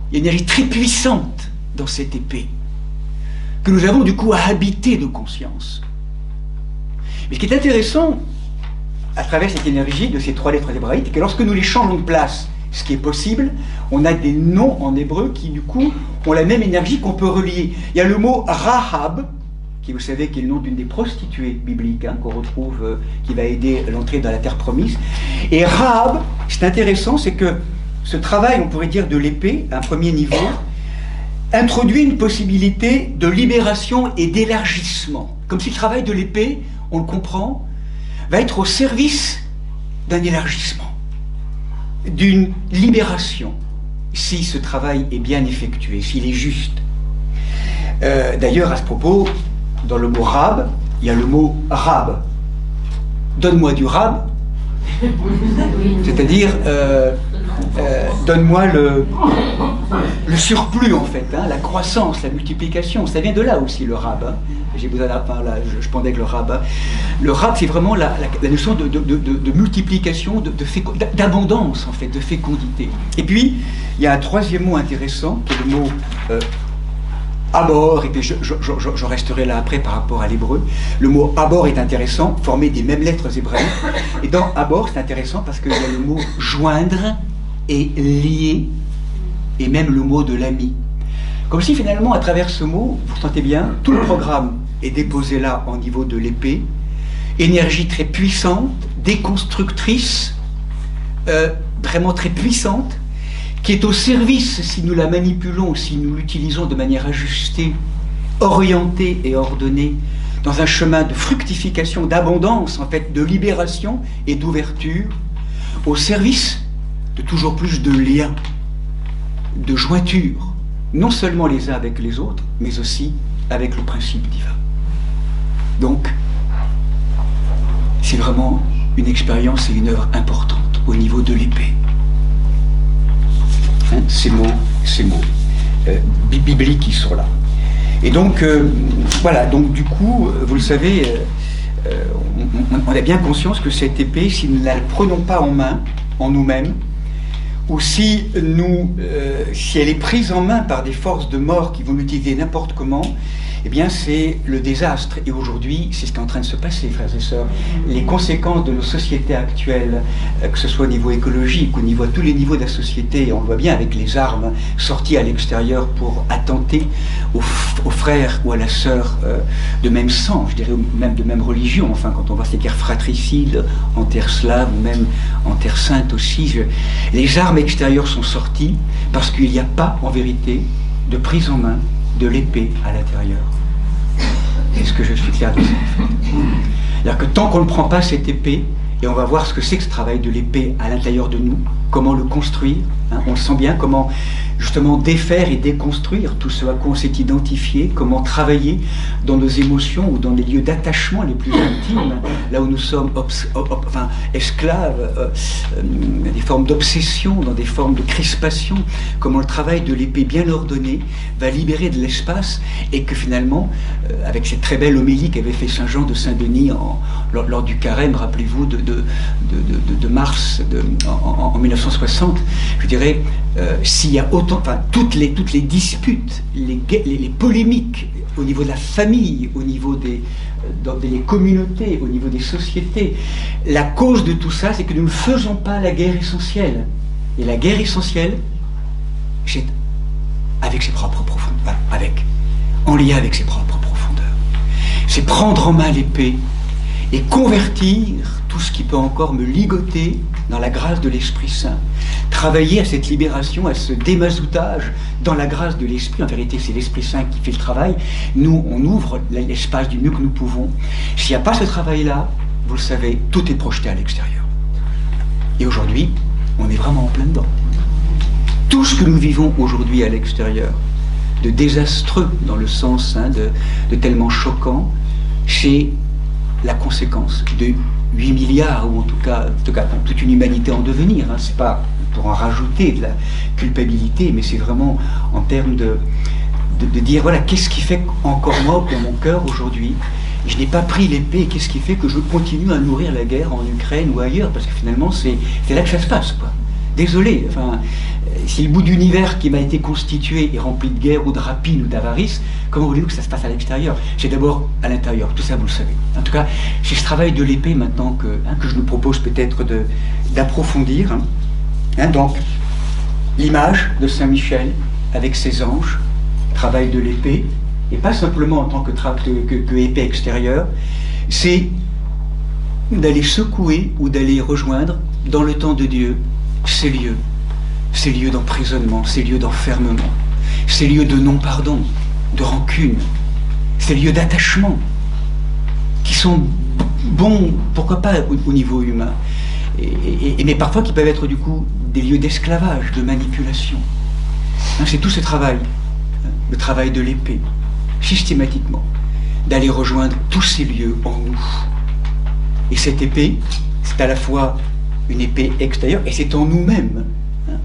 Il y a une énergie très puissante dans cette épée, que nous avons du coup à habiter de conscience. Mais ce qui est intéressant, à travers cette énergie de ces 3 lettres hébraïques, c'est que lorsque nous les changeons de place, ce qui est possible, on a des noms en hébreu qui du coup ont la même énergie qu'on peut relier. Il y a le mot Rahab, qui vous savez qui est le nom d'une des prostituées bibliques, qu'on retrouve, qui va aider l'entrée dans la terre promise. Et Rahab, c'est intéressant, c'est que ce travail, on pourrait dire, de l'épée, à un premier niveau, introduit une possibilité de libération et d'élargissement. Comme si le travail de l'épée, on le comprend, va être au service d'un élargissement, d'une libération, si ce travail est bien effectué, s'il est juste. D'ailleurs, à ce propos, dans le mot rab, il y a le mot rab. donne-moi du rab, c'est-à-dire donne-moi le surplus en fait, hein, la croissance, la multiplication, ça vient de là aussi le rab. Hein. J'ai besoin je pendais avec le rab. Hein. Le rab, c'est vraiment la notion de multiplication, d'abondance en fait, de fécondité. Et puis, il y a un troisième mot intéressant, qui est le mot abor, et puis je resterai là après par rapport à l'hébreu. Le mot abor est intéressant, formé des mêmes lettres hébraïques. Et dans abor, c'est intéressant parce qu'il y a le mot joindre et lier, et même le mot de l'ami. Comme si finalement, à travers ce mot, vous sentez bien, tout le programme est déposé là au niveau de l'épée. Énergie très puissante, déconstructrice, vraiment très puissante, qui est au service, si nous la manipulons, si nous l'utilisons de manière ajustée, orientée et ordonnée, dans un chemin de fructification, d'abondance, en fait, de libération et d'ouverture, au service de toujours plus de liens, de jointure, non seulement les uns avec les autres, mais aussi avec le principe divin. Donc, c'est vraiment une expérience et une œuvre importante au niveau de l'épée. Hein, ces mots bibliques qui sont là. Et donc, voilà, donc du coup, vous le savez, on a bien conscience que cette épée, si nous ne la prenons pas en main, en nous-mêmes, ou si elle est prise en main par des forces de mort qui vont l'utiliser n'importe comment, eh bien c'est le désastre. Et aujourd'hui, c'est ce qui est en train de se passer, frères et sœurs. Les conséquences de nos sociétés actuelles, que ce soit au niveau écologique, au niveau, à tous les niveaux de la société, on le voit bien avec les armes sorties à l'extérieur pour attenter aux frères ou à la sœur de même sang, je dirais même de même religion, enfin quand on voit ces guerres fratricides en terre slave ou même en terre sainte aussi, les armes extérieures sont sorties parce qu'il n'y a pas en vérité de prise en main de l'épée à l'intérieur. Est-ce que je suis clair de ça en fait? C'est-à-dire que tant qu'on ne prend pas cette épée, et on va voir ce que c'est que ce travail de l'épée à l'intérieur de nous, comment le construire, hein, on le sent bien, comment justement défaire et déconstruire tout ce à quoi on s'est identifié, comment travailler dans nos émotions ou dans les lieux d'attachement les plus intimes, là où nous sommes esclaves, dans des formes d'obsession, dans des formes de crispation, comment le travail de l'épée bien ordonné va libérer de l'espace et que finalement, avec cette très belle homélie qu'avait fait Saint Jean de Saint-Denis lors du carême, rappelez-vous, de mars en 1960, je dirais, s'il y a autant, enfin, toutes les disputes, les polémiques au niveau de la famille, au niveau dans des communautés, au niveau des sociétés, la cause de tout ça, c'est que nous ne faisons pas la guerre essentielle. Et la guerre essentielle, c'est avec ses propres profondeurs, en lien avec ses propres profondeurs. C'est prendre en main l'épée et convertir tout ce qui peut encore me ligoter dans la grâce de l'Esprit Saint. Travailler à cette libération, à ce démazoutage dans la grâce de l'Esprit. En vérité, c'est l'Esprit Saint qui fait le travail. Nous, on ouvre l'espace du mieux que nous pouvons. S'il n'y a pas ce travail-là, vous le savez, tout est projeté à l'extérieur. Et aujourd'hui, on est vraiment en plein dedans. Tout ce que nous vivons aujourd'hui à l'extérieur, de désastreux dans le sens de tellement choquant, c'est la conséquence de 8 milliards, ou en tout cas toute une humanité en devenir. Hein. C'est pas pour en rajouter de la culpabilité, mais c'est vraiment en termes de dire, voilà, qu'est-ce qui fait encore moi, dans mon cœur aujourd'hui, je n'ai pas pris l'épée, qu'est-ce qui fait que je continue à nourrir la guerre en Ukraine ou ailleurs, parce que finalement c'est là que ça se passe, quoi. Désolé, enfin, si le bout d'univers qui m'a été constitué est rempli de guerre ou de rapine ou d'avarice, comment voulez-vous que ça se passe à l'extérieur? C'est d'abord à l'intérieur, tout ça vous le savez. En tout cas, c'est ce travail de l'épée maintenant que je nous propose peut-être d'approfondir. Donc, l'image de Saint Michel avec ses anges, travail de l'épée, et pas simplement en tant que épée extérieure, c'est d'aller secouer ou d'aller rejoindre dans le temps de Dieu ces lieux d'emprisonnement, ces lieux d'enfermement, ces lieux de non-pardon, de rancune, ces lieux d'attachement, qui sont bons, pourquoi pas au niveau humain, mais parfois qui peuvent être du coup des lieux d'esclavage, de manipulation. C'est tout ce travail, le travail de l'épée, systématiquement, d'aller rejoindre tous ces lieux en nous, Et cette épée, c'est à la fois une épée extérieure, et c'est en nous-mêmes, hein,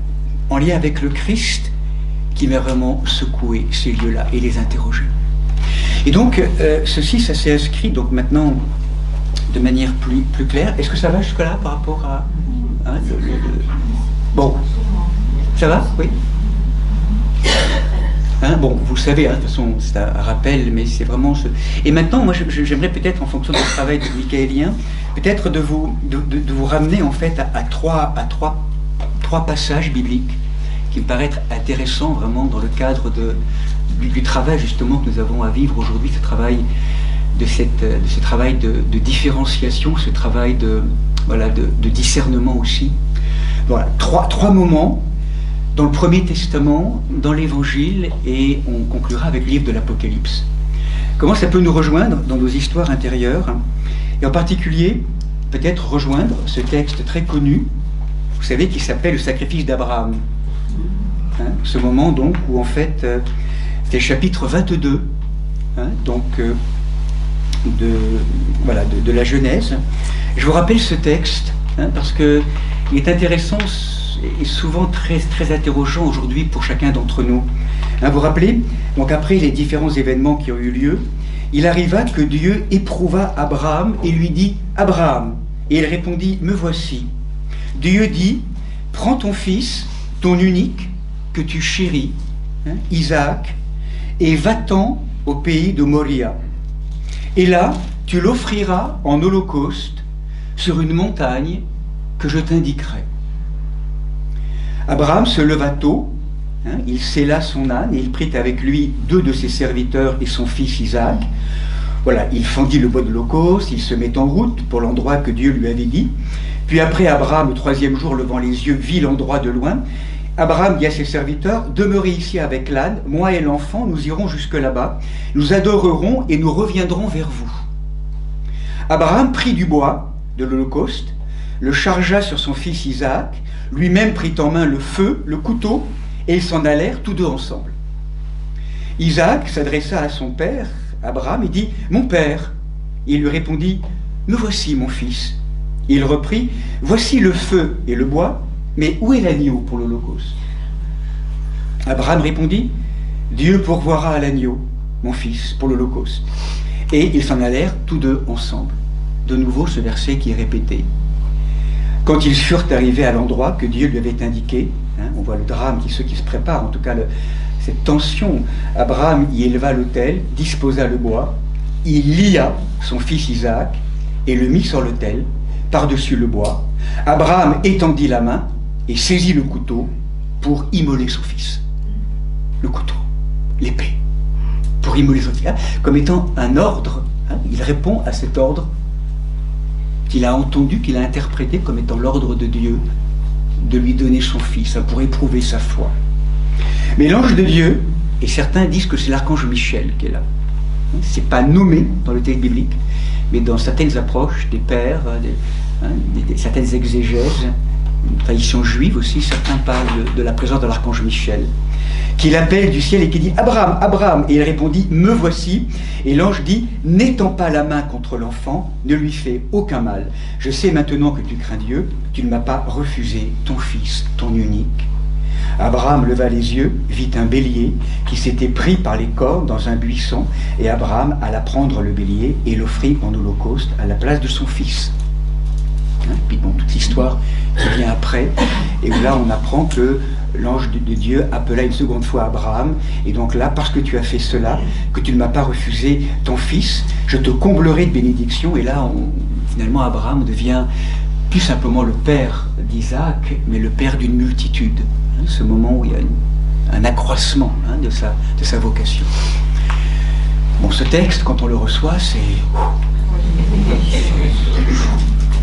en lien avec le Christ, qui va vraiment secouer ces lieux-là et les interroger. Et donc, ceci, ça s'est inscrit, donc maintenant, de manière plus claire. Est-ce que ça va jusque-là par rapport à... Hein, Bon, ça va? Oui. Hein, bon, vous le savez, hein, de toute façon, c'est un rappel, mais c'est vraiment ce... Et maintenant, moi, j'aimerais peut-être, en fonction du travail de michaélien, peut-être de vous ramener, en fait, à trois passages bibliques qui me paraissent intéressants, vraiment, dans le cadre du travail, justement, que nous avons à vivre aujourd'hui, ce travail de ce travail de différenciation, ce travail de discernement aussi. Voilà, trois moments dans le Premier Testament, dans l'Évangile, et on conclura avec le livre de l'Apocalypse. Comment ça peut nous rejoindre dans nos histoires intérieures, et en particulier, peut-être rejoindre ce texte très connu, vous savez, qui s'appelle le sacrifice d'Abraham. Hein, ce moment, donc, où en fait, c'est le chapitre 22, hein, donc, de la Genèse. Je vous rappelle ce texte, hein, parce qu'il est intéressant et souvent très, très interrogeant aujourd'hui pour chacun d'entre nous. Hein, vous vous rappelez, donc après les différents événements qui ont eu lieu, il arriva que Dieu éprouva Abraham et lui dit « Abraham ». Et il répondit « Me voici ». Dieu dit « Prends ton fils, ton unique, que tu chéris, hein, Isaac, et va-t'en au pays de Moria. Et là, tu l'offriras en holocauste sur une montagne que je t'indiquerai. » Abraham se leva tôt, hein, il sella son âne et il prit avec lui 2 de ses serviteurs et son fils Isaac. Voilà, il fendit le bois de l'holocauste, il se met en route pour l'endroit que Dieu lui avait dit. Puis après, Abraham, le 3e jour, levant les yeux, vit l'endroit de loin. Abraham dit à ses serviteurs, « Demeurez ici avec l'âne, moi et l'enfant, nous irons jusque là-bas, nous adorerons et nous reviendrons vers vous. » Abraham prit du bois de l'holocauste, le chargea sur son fils Isaac, lui-même prit en main le feu, le couteau, et ils s'en allèrent tous 2 ensemble. Isaac s'adressa à son père, Abraham, et dit « Mon père !» Il lui répondit « Me voici, mon fils. » Il reprit « Voici le feu et le bois, mais où est l'agneau pour l'holocauste ?» Abraham répondit « Dieu pourvoira à l'agneau, mon fils, pour l'holocauste. » Et ils s'en allèrent tous 2 ensemble. De nouveau, ce verset qui est répété. Quand ils furent arrivés à l'endroit que Dieu lui avait indiqué, hein, on voit le drame qui se prépare, en tout cas cette tension. Abraham y éleva l'autel, disposa le bois, il lia son fils Isaac et le mit sur l'autel, par-dessus le bois. Abraham étendit la main et saisit le couteau pour immoler son fils. Le couteau, l'épée, pour immoler son fils, hein, comme étant un ordre. Hein, il répond à cet ordre qu'il a entendu, qu'il a interprété comme étant l'ordre de Dieu de lui donner son fils, hein, pour éprouver sa foi. Mais l'ange de Dieu, et certains disent que c'est l'archange Michel qui est là. C'est pas nommé dans le texte biblique, mais dans certaines approches des pères, certaines exégèses, une tradition juive aussi, certains parlent de la présence de l'archange Michel, qui l'appelle du ciel et qui dit « Abraham, Abraham !» Et il répondit « Me voici !» Et l'ange dit « N'étends pas la main contre l'enfant, ne lui fais aucun mal. Je sais maintenant que tu crains Dieu, tu ne m'as pas refusé ton fils, ton unique. » Abraham leva les yeux, vit un bélier qui s'était pris par les cornes dans un buisson, et Abraham alla prendre le bélier et l'offrit en holocauste à la place de son fils. Hein, puis bon, toute l'histoire qui vient après, et où là on apprend que l'ange de Dieu appela une seconde fois Abraham, et donc là, parce que tu as fait cela, que tu ne m'as pas refusé ton fils, je te comblerai de bénédictions, et là, finalement, Abraham devient plus simplement le père d'Isaac, mais le père d'une multitude. Hein, ce moment où il y a un accroissement, hein, de sa vocation. Bon, ce texte, quand on le reçoit, c'est...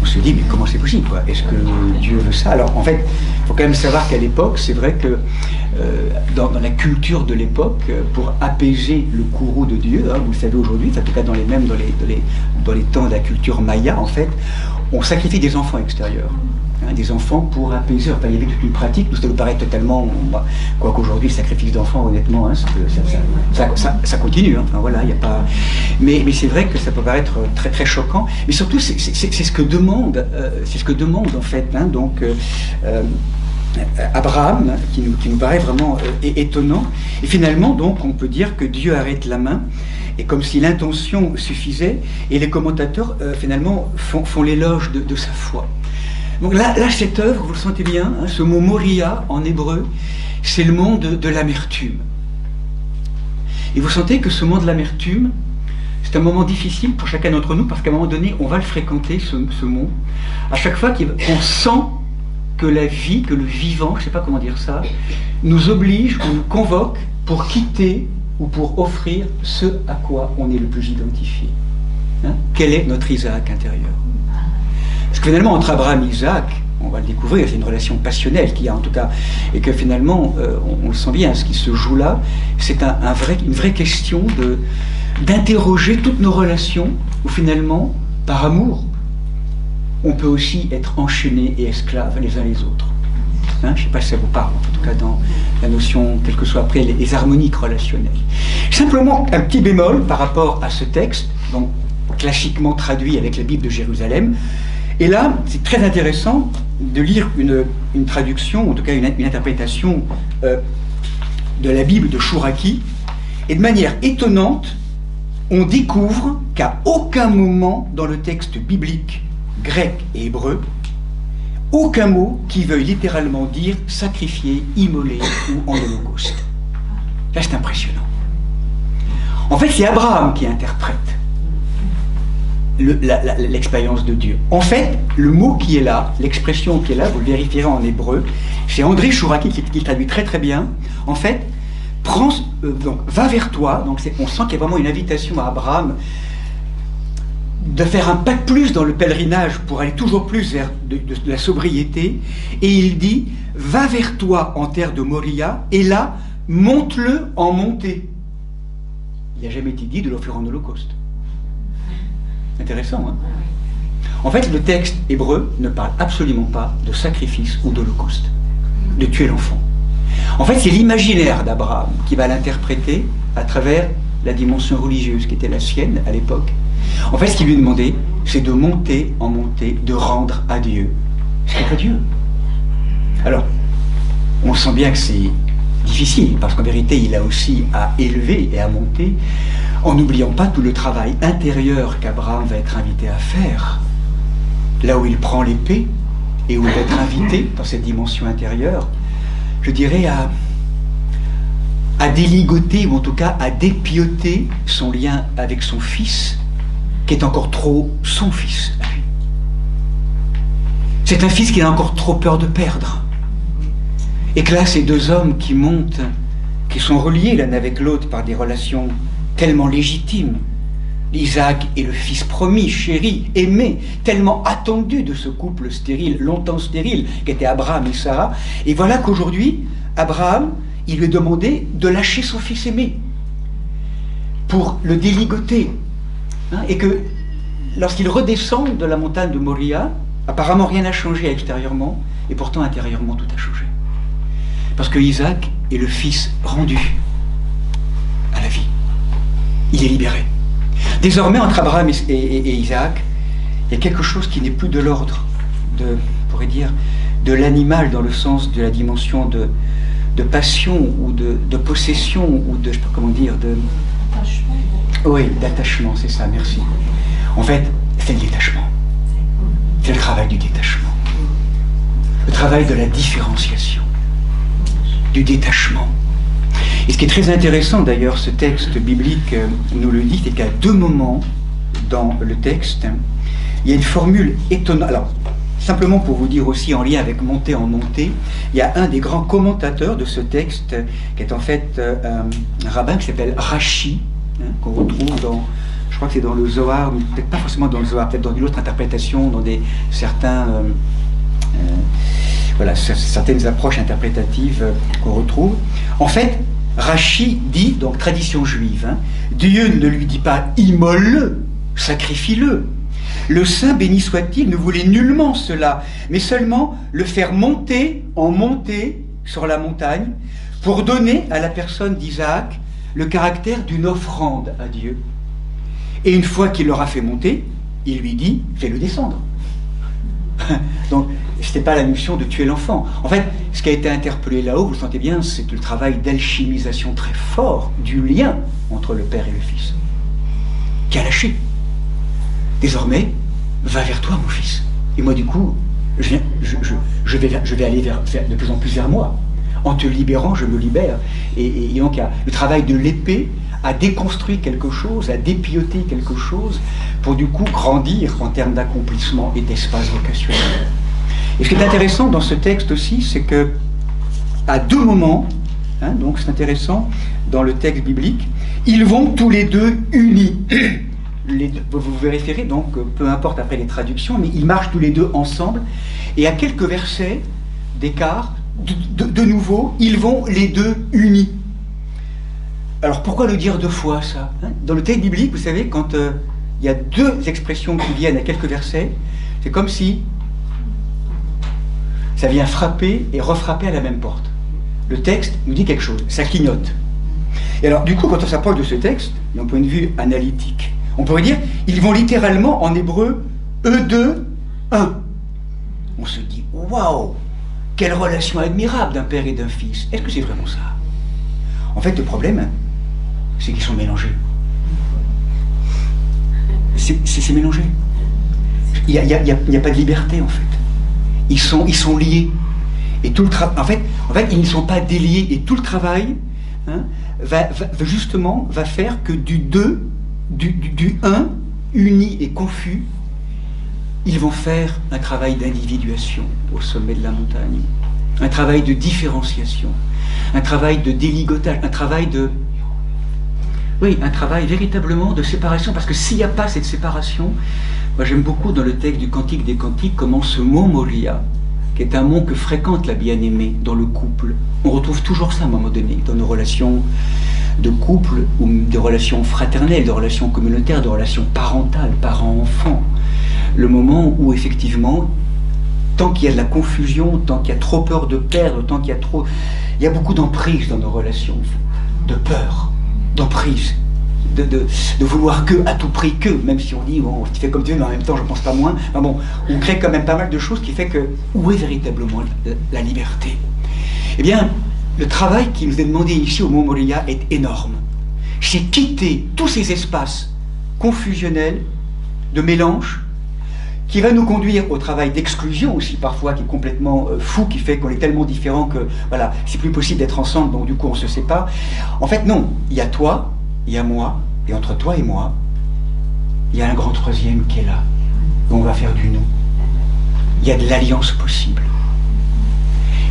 On se dit, mais comment c'est possible, quoi? Est-ce que Dieu veut ça? Alors, en fait, il faut quand même savoir qu'à l'époque, c'est vrai que dans la culture de l'époque, pour apaiser le courroux de Dieu, hein, vous le savez aujourd'hui, en tout cas dans les temps de la culture maya, en fait, on sacrifie des enfants extérieurs. Hein, des enfants pour apaiser. Enfin, il y avait toute une pratique, tout ça nous paraît totalement... Quoi qu'aujourd'hui, le sacrifice d'enfants, honnêtement, hein, ça continue. Hein, enfin, voilà, y a pas... mais c'est vrai que ça peut paraître très, très choquant. Mais surtout, c'est ce que demande, en fait, hein, donc... Abraham, qui nous paraît vraiment étonnant. Et finalement, donc, on peut dire que Dieu arrête la main, et comme si l'intention suffisait, et les commentateurs, finalement, font l'éloge de sa foi. Donc là, cette œuvre, vous le sentez bien, hein, ce mot Moria, en hébreu, c'est le mot de l'amertume. Et vous sentez que ce mot de l'amertume, c'est un moment difficile pour chacun d'entre nous, parce qu'à un moment donné, on va le fréquenter, ce mot. À chaque fois qu'on sent que la vie, que le vivant, je ne sais pas comment dire ça, nous oblige ou nous convoque pour quitter ou pour offrir ce à quoi on est le plus identifié. Hein? Quel est notre Isaac intérieur? Parce que finalement, entre Abraham et Isaac, on va le découvrir, c'est une relation passionnelle qu'il y a en tout cas, et que finalement, on le sent bien, ce qui se joue là, c'est une vraie question d'interroger toutes nos relations, où finalement, par amour, on peut aussi être enchaînés et esclaves les uns les autres. Hein, je ne sais pas si ça vous parle, en tout cas dans la notion, quelles que soient après les harmoniques relationnelles. Simplement un petit bémol par rapport à ce texte, donc classiquement traduit avec la Bible de Jérusalem. Et là, c'est très intéressant de lire une traduction, en tout cas une interprétation de la Bible de Chouraki. Et de manière étonnante, on découvre qu'à aucun moment dans le texte biblique grec et hébreu, aucun mot qui veuille littéralement dire sacrifier, immoler ou en holocauste. Là, c'est impressionnant. En fait, c'est Abraham qui interprète l'expérience de Dieu. En fait, le mot qui est là, l'expression qui est là, vous le vérifierez en hébreu, c'est André Chouraki qui traduit très très bien. En fait, donc, va vers toi. Donc on sent qu'il y a vraiment une invitation à Abraham de faire un pas de plus dans le pèlerinage pour aller toujours plus vers de la sobriété. Et il dit, va vers toi en terre de Moria, et là, monte-le en montée. Il n'a jamais été dit de l'offrir en holocauste. Intéressant, hein? En fait, le texte hébreu ne parle absolument pas de sacrifice ou d'holocauste, de tuer l'enfant. En fait, c'est l'imaginaire d'Abraham qui va l'interpréter à travers la dimension religieuse qui était la sienne à l'époque. En fait, ce qu'il lui demandait, c'est de monter en montée, de rendre à Dieu ce qu'est Dieu. Alors, on sent bien que c'est difficile, parce qu'en vérité, il a aussi à élever et à monter, en n'oubliant pas tout le travail intérieur qu'Abraham va être invité à faire, là où il prend l'épée, et où il va être invité, dans cette dimension intérieure, je dirais à déligoter, ou en tout cas à dépioter son lien avec son fils, qui est encore trop son fils à lui. C'est un fils qu'il a encore trop peur de perdre. Et que là, ces deux hommes qui montent, qui sont reliés l'un avec l'autre par des relations tellement légitimes, Isaac est le fils promis, chéri, aimé, tellement attendu de ce couple stérile, longtemps stérile, qu'étaient Abraham et Sarah. Et voilà qu'aujourd'hui, Abraham, il lui est demandé de lâcher son fils aimé pour le déligoter. Hein, et que lorsqu'il redescend de la montagne de Moria, apparemment rien n'a changé extérieurement, et pourtant intérieurement tout a changé. Parce que Isaac est le fils rendu à la vie. Il est libéré. Désormais, entre Abraham et Isaac, il y a quelque chose qui n'est plus de l'ordre, on pourrait dire, de l'animal dans le sens de la dimension de passion ou de possession ou de, je sais pas comment dire, d'attachement. Oui, d'attachement, c'est ça, merci. En fait, c'est le détachement. C'est le travail du détachement. Le travail de la différenciation, du détachement. Et ce qui est très intéressant d'ailleurs, ce texte biblique nous le dit, c'est qu'à deux moments dans le texte, il y a une formule étonnante. Alors, simplement pour vous dire aussi en lien avec monter en montée, il y a un des grands commentateurs de ce texte, qui est en fait un rabbin qui s'appelle Rashi, hein, qu'on retrouve dans, je crois que c'est dans le Zohar, mais peut-être pas forcément dans le Zohar, peut-être dans une autre interprétation, dans certaines approches interprétatives qu'on retrouve. En fait, Rashi dit, donc tradition juive, hein, Dieu ne lui dit pas immole-le, sacrifie-le. Le saint, béni soit-il, ne voulait nullement cela, mais seulement le faire monter sur la montagne pour donner à la personne d'Isaac le caractère d'une offrande à Dieu. Et une fois qu'il l'aura fait monter, il lui dit, fais-le descendre. Donc, ce n'était pas la notion de tuer l'enfant. En fait, ce qui a été interpellé là-haut, vous le sentez bien, c'est le travail d'alchimisation très fort du lien entre le père et le fils, qui a lâché. Désormais, va vers toi, mon fils. Et moi, du coup, je vais aller de plus en plus vers moi. En te libérant, je me libère. Et donc, le travail de l'épée a déconstruit quelque chose, a dépioté quelque chose, pour du coup grandir en termes d'accomplissement et d'espace vocationnel. Et ce qui est intéressant dans ce texte aussi, c'est que à deux moments, donc c'est intéressant, dans le texte biblique, ils vont tous les deux unis. Vous vérifierez, donc peu importe après les traductions, mais ils marchent tous les deux ensemble, et à quelques versets d'écart, de nouveau, ils vont les deux unis. Alors pourquoi le dire deux fois, ça? Dans le texte biblique, vous savez, quand il y a deux expressions qui viennent à quelques versets, c'est comme si ça vient frapper et refrapper à la même porte. Le texte nous dit quelque chose, ça clignote. Et alors, du coup, quand on s'approche de ce texte, d'un point de vue analytique, on pourrait dire, ils vont littéralement, en hébreu, eux deux, un. On se dit, waouh, quelle relation admirable d'un père et d'un fils. Est-ce que c'est vraiment ça? En fait, le problème, c'est qu'ils sont mélangés. C'est mélangé. Il n'y a pas de liberté, en fait. Ils sont liés. Et tout le en fait, ils ne sont pas déliés. Et tout le travail va faire que du un, uni et confus, ils vont faire un travail d'individuation au sommet de la montagne, un travail de différenciation, un travail de déligotage, un travail véritablement de séparation, parce que s'il n'y a pas cette séparation, moi j'aime beaucoup dans le texte du Cantique des Cantiques comment ce mot Moria, qui est un mot que fréquente la bien-aimée dans le couple, on retrouve toujours ça à un moment donné, dans nos relations de couple, ou de relations fraternelles, de relations communautaires, de relations parentales, parents-enfants, le moment où effectivement, tant qu'il y a de la confusion, tant qu'il y a trop peur de perdre, tant qu'il y a trop... Il y a beaucoup d'emprise dans nos relations, de peur, d'emprise, de vouloir que, à tout prix que, même si on dit, bon, tu fais comme tu veux, mais en même temps, je pense pas moins. Enfin bon, on crée quand même pas mal de choses qui fait que, où est véritablement la liberté? Eh bien, le travail qui nous est demandé ici au Mont Moria est énorme. C'est quitter tous ces espaces confusionnels, de mélange, qui va nous conduire au travail d'exclusion aussi parfois, qui est complètement fou, qui fait qu'on est tellement différents que, voilà, c'est plus possible d'être ensemble, donc du coup on se sépare. En fait non, il y a toi, il y a moi, et entre toi et moi, il y a un grand troisième qui est là, et on va faire du nous. Il y a de l'alliance possible.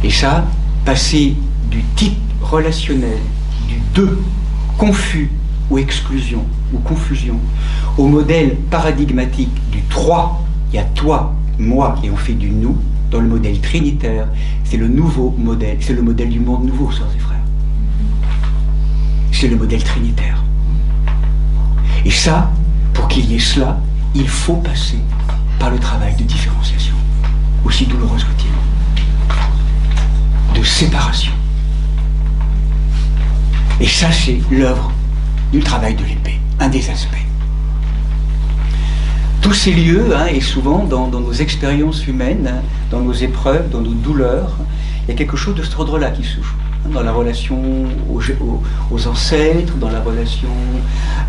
Et ça, passer du type relationnel, du deux, confus ou exclusion, ou confusion, au modèle paradigmatique du trois, il y a toi, moi, et on fait du nous, dans le modèle trinitaire, c'est le nouveau modèle, c'est le modèle du monde nouveau, sœurs et frères. C'est le modèle trinitaire. Et ça, pour qu'il y ait cela, il faut passer par le travail de différenciation, aussi douloureux soit-il, de séparation. Et ça, c'est l'œuvre du travail de l'épée, un des aspects. Tous ces lieux, et souvent dans nos expériences humaines, dans nos épreuves, dans nos douleurs, il y a quelque chose de cet ordre-là qui se joue. Dans la relation aux ancêtres, dans la relation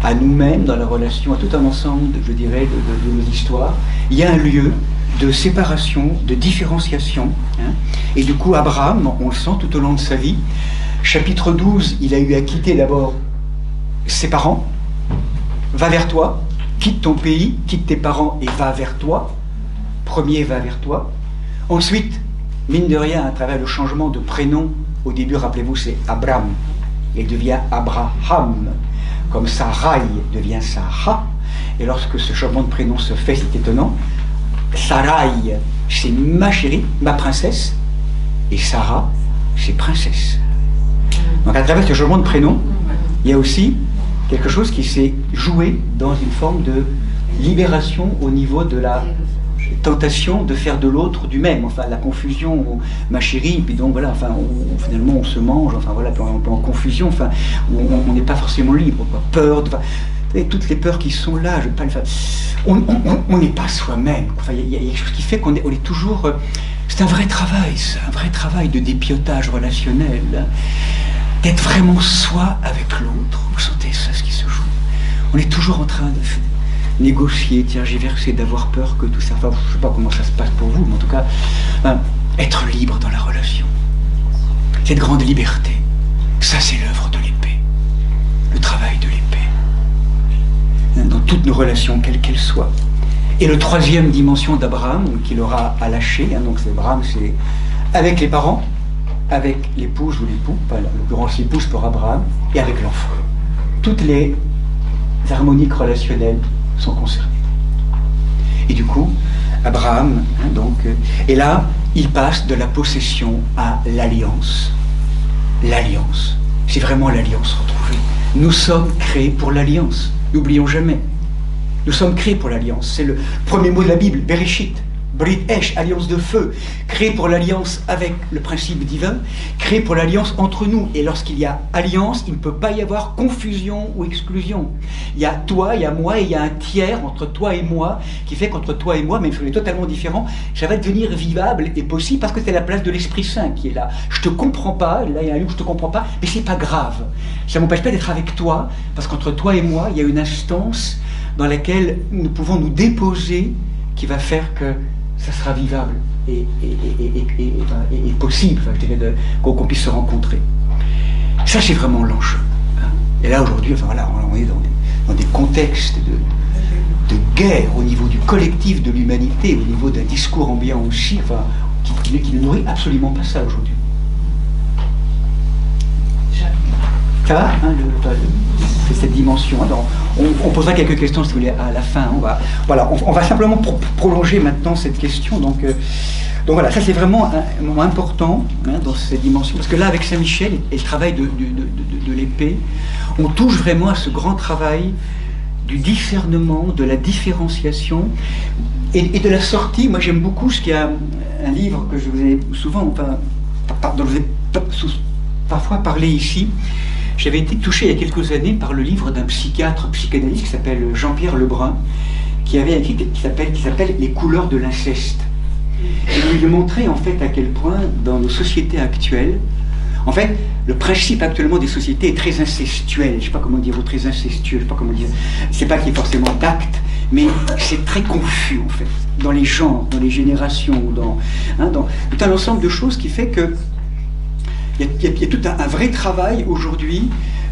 à nous-mêmes, dans la relation à tout un ensemble, je dirais, de nos histoires, il y a un lieu de séparation, de différenciation. Et du coup, Abraham, on le sent tout au long de sa vie, chapitre 12, il a eu à quitter d'abord ses parents, va vers toi, quitte ton pays, quitte tes parents et va vers toi. Premier, va vers toi. Ensuite, mine de rien, à travers le changement de prénom, au début, rappelez-vous, c'est Abraham. Il devient Abraham. Comme Sarai devient Sarah. Et lorsque ce changement de prénom se fait, c'est étonnant. Sarai, c'est ma chérie, ma princesse. Et Sarah, c'est princesse. Donc à travers ce changement de prénom, il y a aussi quelque chose qui s'est joué dans une forme de libération au niveau de la tentation de faire de l'autre du même, enfin la confusion, ma chérie, puis donc voilà, enfin finalement on se mange, enfin voilà, on est en confusion, enfin on n'est pas forcément libre, quoi. Peur, et toutes les peurs qui sont là, je veux pas le faire. On n'est pas soi-même. Enfin, il y a quelque chose qui fait qu'on est toujours. C'est un vrai travail, c'est un vrai travail de dépiotage relationnel, hein, d'être vraiment soi avec l'autre. Vous sentez ça, ce qui se joue. On est toujours en train de négocier, tergiverser, d'avoir peur que tout ça. Enfin, je ne sais pas comment ça se passe pour vous, mais en tout cas, être libre dans la relation. Cette grande liberté, ça c'est l'œuvre de l'épée, le travail de l'épée. Dans toutes nos relations, quelles qu'elles soient. Et le troisième dimension d'Abraham, qu'il aura à lâcher, hein, donc c'est Abraham, c'est avec les parents, avec l'épouse ou l'époux, en l'occurrence l'épouse pour Abraham, et avec l'enfant. Toutes les harmoniques relationnelles sont concernées. Et du coup, Abraham, hein, donc, et là, il passe de la possession à l'alliance. L'alliance, c'est vraiment l'alliance retrouvée. Nous sommes créés pour l'alliance. N'oublions jamais. Nous sommes créés pour l'alliance. C'est le premier mot de la Bible, Bereshit. Brit Esh, alliance de feu. Créé pour l'alliance avec le principe divin. Créé pour l'alliance entre nous. Et lorsqu'il y a alliance, il ne peut pas y avoir confusion ou exclusion. Il y a toi, il y a moi, et il y a un tiers entre toi et moi, qui fait qu'entre toi et moi, même si on est totalement différents, ça va devenir vivable et possible parce que c'est la place de l'Esprit Saint qui est là. Je te comprends pas, là il y a un lieu où je te comprends pas, mais c'est pas grave. Ça ne m'empêche pas d'être avec toi, parce qu'entre toi et moi, il y a une instance dans laquelle nous pouvons nous déposer qui va faire que ça sera vivable et possible, enfin, je dirais, qu'on puisse se rencontrer. Ça, c'est vraiment l'enjeu. Hein. Et là, aujourd'hui, enfin, voilà, on est dans des contextes de guerre au niveau du collectif de l'humanité, au niveau d'un discours ambiant aussi, enfin, qui ne nourrit absolument pas ça aujourd'hui. Ça va, hein, c'est cette dimension. Alors, on posera quelques questions, si vous voulez, à la fin. On va simplement prolonger maintenant cette question. Donc voilà, ça c'est vraiment un moment important, hein, dans cette dimension. Parce que là, avec Saint-Michel et le travail de l'épée, on touche vraiment à ce grand travail du discernement, de la différenciation et de la sortie. Moi, j'aime beaucoup ce qu'il y a un livre que je vous ai souvent, enfin, dont je vous ai parfois parlé ici. J'avais été touché il y a quelques années par le livre d'un psychanalyste qui s'appelle Jean-Pierre Lebrun, qui avait écrit qui s'appelle Les couleurs de l'inceste. Et il montrait en fait à quel point dans nos sociétés actuelles, en fait, le principe actuellement des sociétés est très incestuel. Je ne sais pas comment dire, ou très incestueux, je ne sais pas comment dire. C'est pas qu'il y ait forcément d'actes, mais c'est très confus en fait, dans les genres, dans les générations, dans tout un ensemble de choses qui fait que il y a tout un vrai travail aujourd'hui.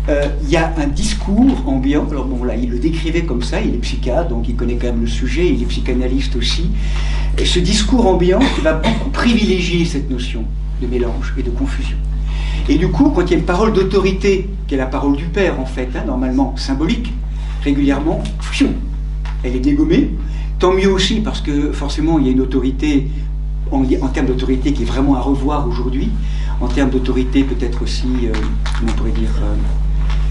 Il y a un discours ambiant. Alors bon, là, il le décrivait comme ça. Il est psychiatre, donc il connaît quand même le sujet. Il est psychanalyste aussi. Et ce discours ambiant, il va beaucoup privilégier cette notion de mélange et de confusion. Et du coup, quand il y a une parole d'autorité, qui est la parole du père en fait, hein, normalement symbolique, régulièrement, elle est dégommée. Tant mieux aussi parce que forcément, il y a une autorité en termes d'autorité qui est vraiment à revoir aujourd'hui. En termes d'autorité, peut-être aussi, comment on pourrait dire,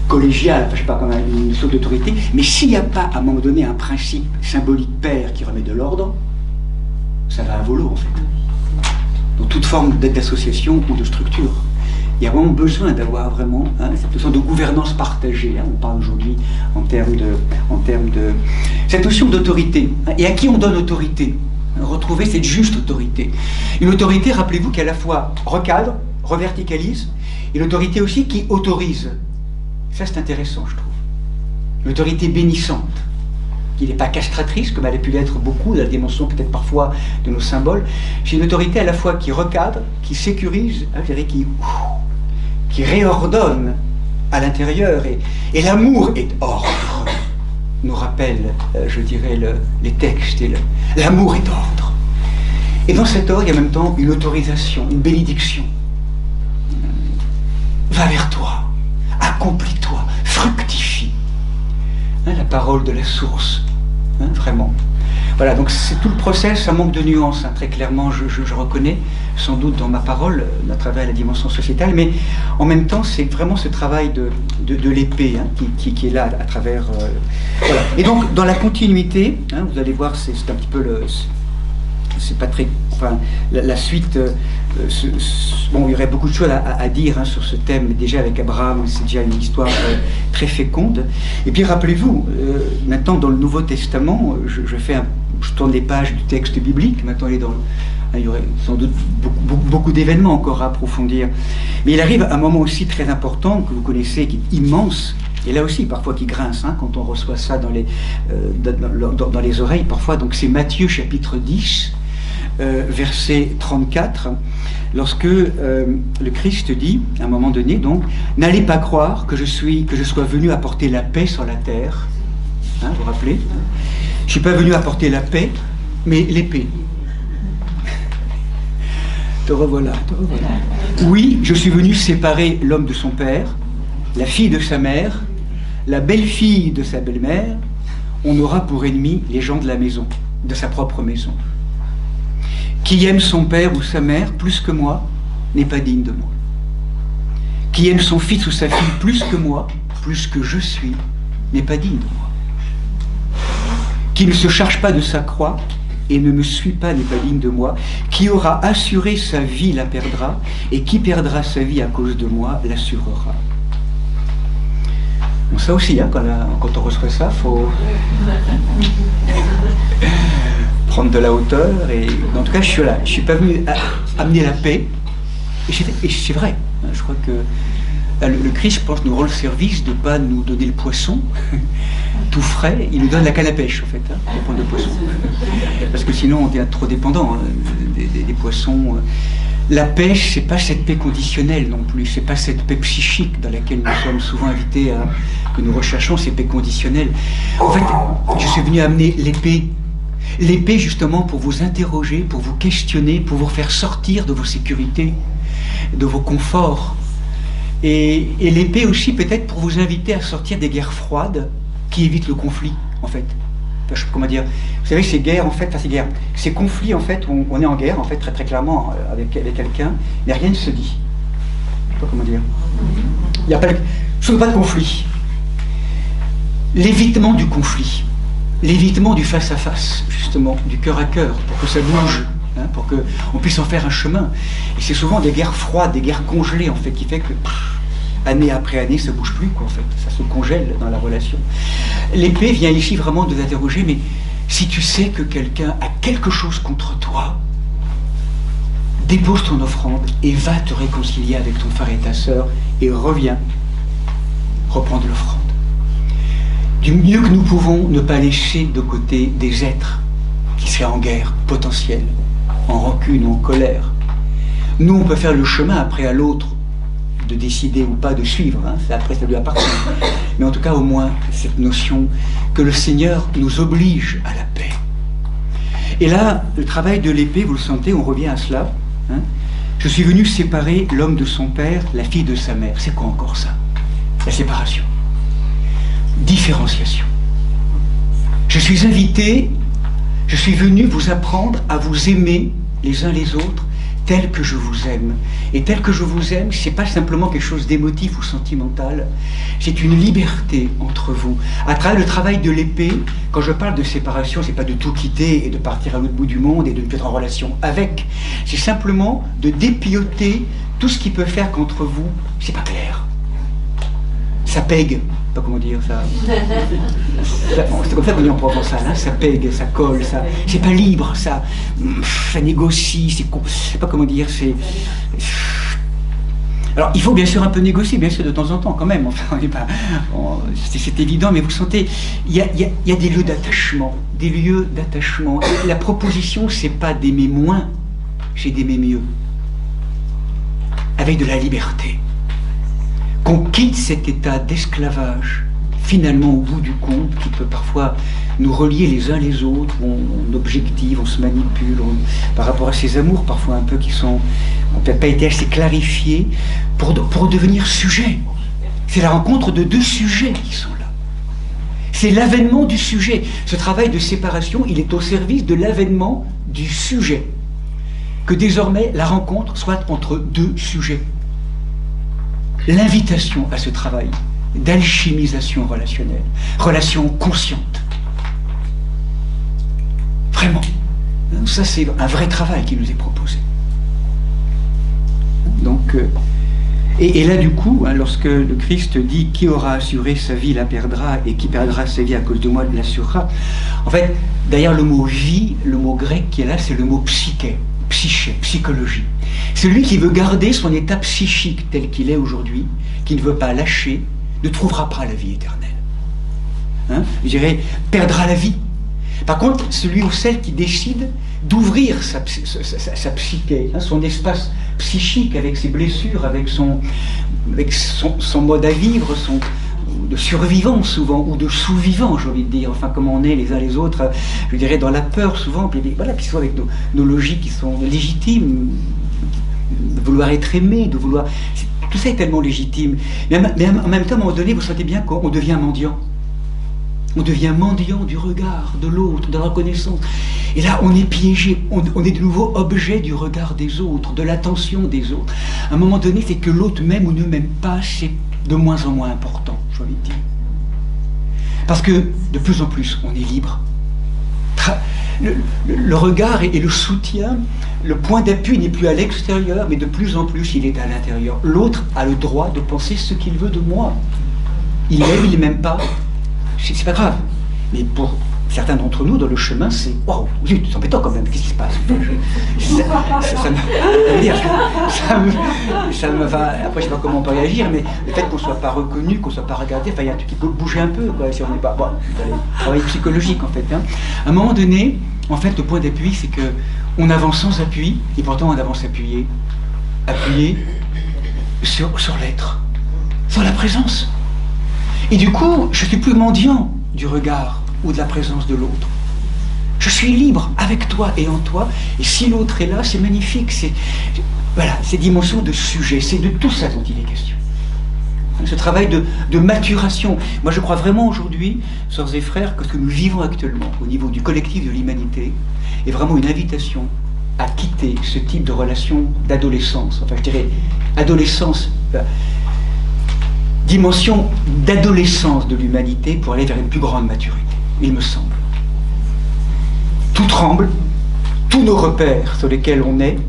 collégiale, enfin, je ne sais pas, comme une sorte d'autorité, mais s'il n'y a pas, à un moment donné, un principe symbolique père qui remet de l'ordre, ça va à volo, en fait. Dans toute forme d'association ou de structure. Il y a vraiment besoin d'avoir vraiment cette notion de gouvernance partagée. Hein, on parle aujourd'hui en termes de cette notion d'autorité. Hein, et à qui on donne autorité? Retrouver cette juste autorité. Une autorité, rappelez-vous, qui à la fois recadre, reverticalise, et l'autorité aussi qui autorise. Ça, c'est intéressant, je trouve. L'autorité bénissante, qui n'est pas castratrice, comme elle a pu l'être beaucoup, la dimension peut-être parfois de nos symboles. C'est une autorité à la fois qui recadre, qui sécurise, hein, je dirais, qui réordonne à l'intérieur. Et l'amour est ordre, nous rappelle, je dirais, les textes. L'amour est ordre. Et dans cet ordre, il y a en même temps une autorisation, une bénédiction. Va vers toi, accomplis-toi, fructifie. Hein, la parole de la source, hein, vraiment. Voilà, donc c'est tout le process, ça manque de nuances, hein, très clairement, je reconnais, sans doute dans ma parole, à travers la dimension sociétale, mais en même temps, c'est vraiment ce travail de l'épée, hein, qui est là à travers... voilà. Et donc, dans la continuité, hein, vous allez voir, c'est un petit peu le... C'est pas très... Enfin, la suite... bon, il y aurait beaucoup de choses à dire, hein, sur ce thème. Déjà avec Abraham, c'est déjà une histoire très féconde. Et puis rappelez-vous, maintenant dans le Nouveau Testament, je tourne les pages du texte biblique. Maintenant, il y aurait sans doute beaucoup d'événements encore à approfondir. Mais il arrive à un moment aussi très important que vous connaissez, qui est immense. Et là aussi, parfois, qui grince, hein, quand on reçoit ça dans les oreilles, parfois. Donc c'est Matthieu chapitre 10. Verset 34, lorsque le Christ dit, à un moment donné, donc, n'allez pas croire que je sois venu apporter la paix sur la terre. Hein, vous vous rappelez? Je ne suis pas venu apporter la paix, mais l'épée. Te revoilà, te revoilà. Oui, je suis venu séparer l'homme de son père, la fille de sa mère, la belle-fille de sa belle-mère. On aura pour ennemi les gens de la maison, de sa propre maison. Qui aime son père ou sa mère plus que moi n'est pas digne de moi. Qui aime son fils ou sa fille plus que moi, plus que je suis, n'est pas digne de moi. Qui ne se charge pas de sa croix et ne me suit pas n'est pas digne de moi. Qui aura assuré sa vie la perdra, et qui perdra sa vie à cause de moi l'assurera. Bon, ça aussi, hein, quand on reçoit ça, il faut... prendre de la hauteur, et en tout cas je suis là, je suis pas venu amener la paix, et c'est vrai, hein, je crois que le Christ, je pense, nous rend le service de ne pas nous donner le poisson tout frais, il nous donne la canne à pêche en fait, hein, pour prendre le poisson, parce que sinon on devient trop dépendant, hein, des poissons. La pêche, c'est pas cette paix conditionnelle non plus, c'est pas cette paix psychique dans laquelle nous sommes souvent invités que nous recherchons, ces paix conditionnelles. En fait, je suis venu amener l'épée. L'épée, justement, pour vous interroger, pour vous questionner, pour vous faire sortir de vos sécurités, de vos conforts. Et l'épée aussi, peut-être, pour vous inviter à sortir des guerres froides qui évitent le conflit, en fait. Enfin, comment dire? Vous savez, ces guerres, en fait, ces conflits, en fait, où on est en guerre, en fait, très très clairement, avec quelqu'un, mais rien ne se dit. Je sais pas comment dire. Il n'y a surtout pas de conflit. L'évitement du conflit. L'évitement du face-à-face, justement, du cœur à cœur, pour que ça bouge, hein, pour qu'on puisse en faire un chemin. Et c'est souvent des guerres froides, des guerres congelées, en fait, qui fait que, année après année, ça ne bouge plus, quoi, en fait. Ça se congèle dans la relation. L'épée vient ici vraiment nous interroger, mais si tu sais que quelqu'un a quelque chose contre toi, dépose ton offrande et va te réconcilier avec ton frère et ta sœur, et reviens reprendre l'offrande. Du mieux que nous pouvons, ne pas laisser de côté des êtres qui seraient en guerre potentielle, en rancune ou en colère. Nous, on peut faire le chemin après à l'autre de décider ou pas de suivre, hein, après ça lui appartient. Mais en tout cas, au moins, cette notion que le Seigneur nous oblige à la paix. Et là, le travail de l'épée, vous le sentez, on revient à cela. Hein. Je suis venu séparer l'homme de son père, la fille de sa mère. C'est quoi encore ça? La séparation. Différenciation. Je suis invité, je suis venu vous apprendre à vous aimer les uns les autres tel que je vous aime. Et tel que je vous aime, c'est pas simplement quelque chose d'émotif ou sentimental, c'est une liberté entre vous. À travers le travail de l'épée, quand je parle de séparation, c'est pas de tout quitter et de partir à l'autre bout du monde et de ne plus être en relation avec. C'est simplement de dépioter tout ce qui peut faire qu'entre vous, c'est pas clair. Ça pègue. Pas comment dire ça. C'est comme ça qu'on dit en provençal, hein, ça pègue, ça colle, ça. C'est pas libre, ça négocie, c'est pas comment dire, c'est. Alors il faut bien sûr un peu négocier, bien sûr de temps en temps quand même. Enfin, c'est évident, mais vous sentez, il y a des lieux d'attachement, des lieux d'attachement. Et la proposition, c'est pas d'aimer moins, c'est d'aimer mieux, avec de la liberté. Qu'on quitte cet état d'esclavage, finalement au bout du compte, qui peut parfois nous relier les uns les autres, on objective, on se manipule, par rapport à ces amours parfois un peu qui n'ont peut-être pas été assez clarifiés, pour devenir sujet. C'est la rencontre de deux sujets qui sont là. C'est l'avènement du sujet. Ce travail de séparation, il est au service de l'avènement du sujet. Que désormais, la rencontre soit entre deux sujets. L'invitation à ce travail d'alchimisation relationnelle, relation consciente. Vraiment. Ça, c'est un vrai travail qui nous est proposé. Donc, et là, du coup, lorsque le Christ dit « Qui aura assuré sa vie la perdra, et qui perdra sa vie à cause de moi l'assurera », en fait, derrière le mot « vie », le mot grec qui est là, c'est le mot « psyché », psychologie. Celui qui veut garder son état psychique tel qu'il est aujourd'hui, qui ne veut pas lâcher, ne trouvera pas la vie éternelle. Je dirais, perdra la vie. Par contre, celui ou celle qui décide d'ouvrir sa psyché, son espace psychique avec ses blessures, avec son mode à vivre, de survivant souvent, ou de sous-vivant, j'ai envie de dire, enfin comme on est les uns les autres, je dirais dans la peur souvent, puis voilà, puis souvent avec nos logiques qui sont légitimes, de vouloir être aimé, de vouloir... Tout ça est tellement légitime. Mais en même temps, à un moment donné, vous sentez bien qu'on devient mendiant. On devient mendiant du regard de l'autre, de la reconnaissance. Et là, on est piégé, on est de nouveau objet du regard des autres, de l'attention des autres. À un moment donné, c'est que l'autre m'aime ou ne m'aime pas, c'est de moins en moins important, j'ai envie de dire. Parce que, de plus en plus, on est libre. Le regard et le soutien, le point d'appui n'est plus à l'extérieur, mais de plus en plus, il est à l'intérieur. L'autre a le droit de penser ce qu'il veut de moi. Il m'aime, il ne m'aime pas. C'est pas grave. Mais pour certains d'entre nous, dans le chemin, c'est « Waouh, zut, c'est embêtant quand même, qu'est-ce qui se passe ?» Ça me va... Après, je ne sais pas comment on peut réagir, mais le fait qu'on ne soit pas reconnu, qu'on ne soit pas regardé, il y a un truc qui peut bouger un peu, quoi, si on n'est pas... Bon, c'est un travail psychologique, en fait. À un moment donné, en fait, le point d'appui, c'est qu'on avance sans appui, et pourtant on avance appuyé sur l'être, sur la présence. Et du coup, je ne suis plus mendiant du regard ou de la présence de l'autre. Je suis libre avec toi et en toi, et si l'autre est là, c'est magnifique. Voilà, ces dimensions de sujet, c'est de tout ça dont il est question. Ce travail de maturation. Moi, je crois vraiment aujourd'hui, sœurs et frères, que ce que nous vivons actuellement au niveau du collectif de l'humanité est vraiment une invitation à quitter ce type de relation d'adolescence. Enfin, je dirais adolescence, dimension d'adolescence de l'humanité pour aller vers une plus grande maturité, il me semble. Tout tremble, tous nos repères sur lesquels on est,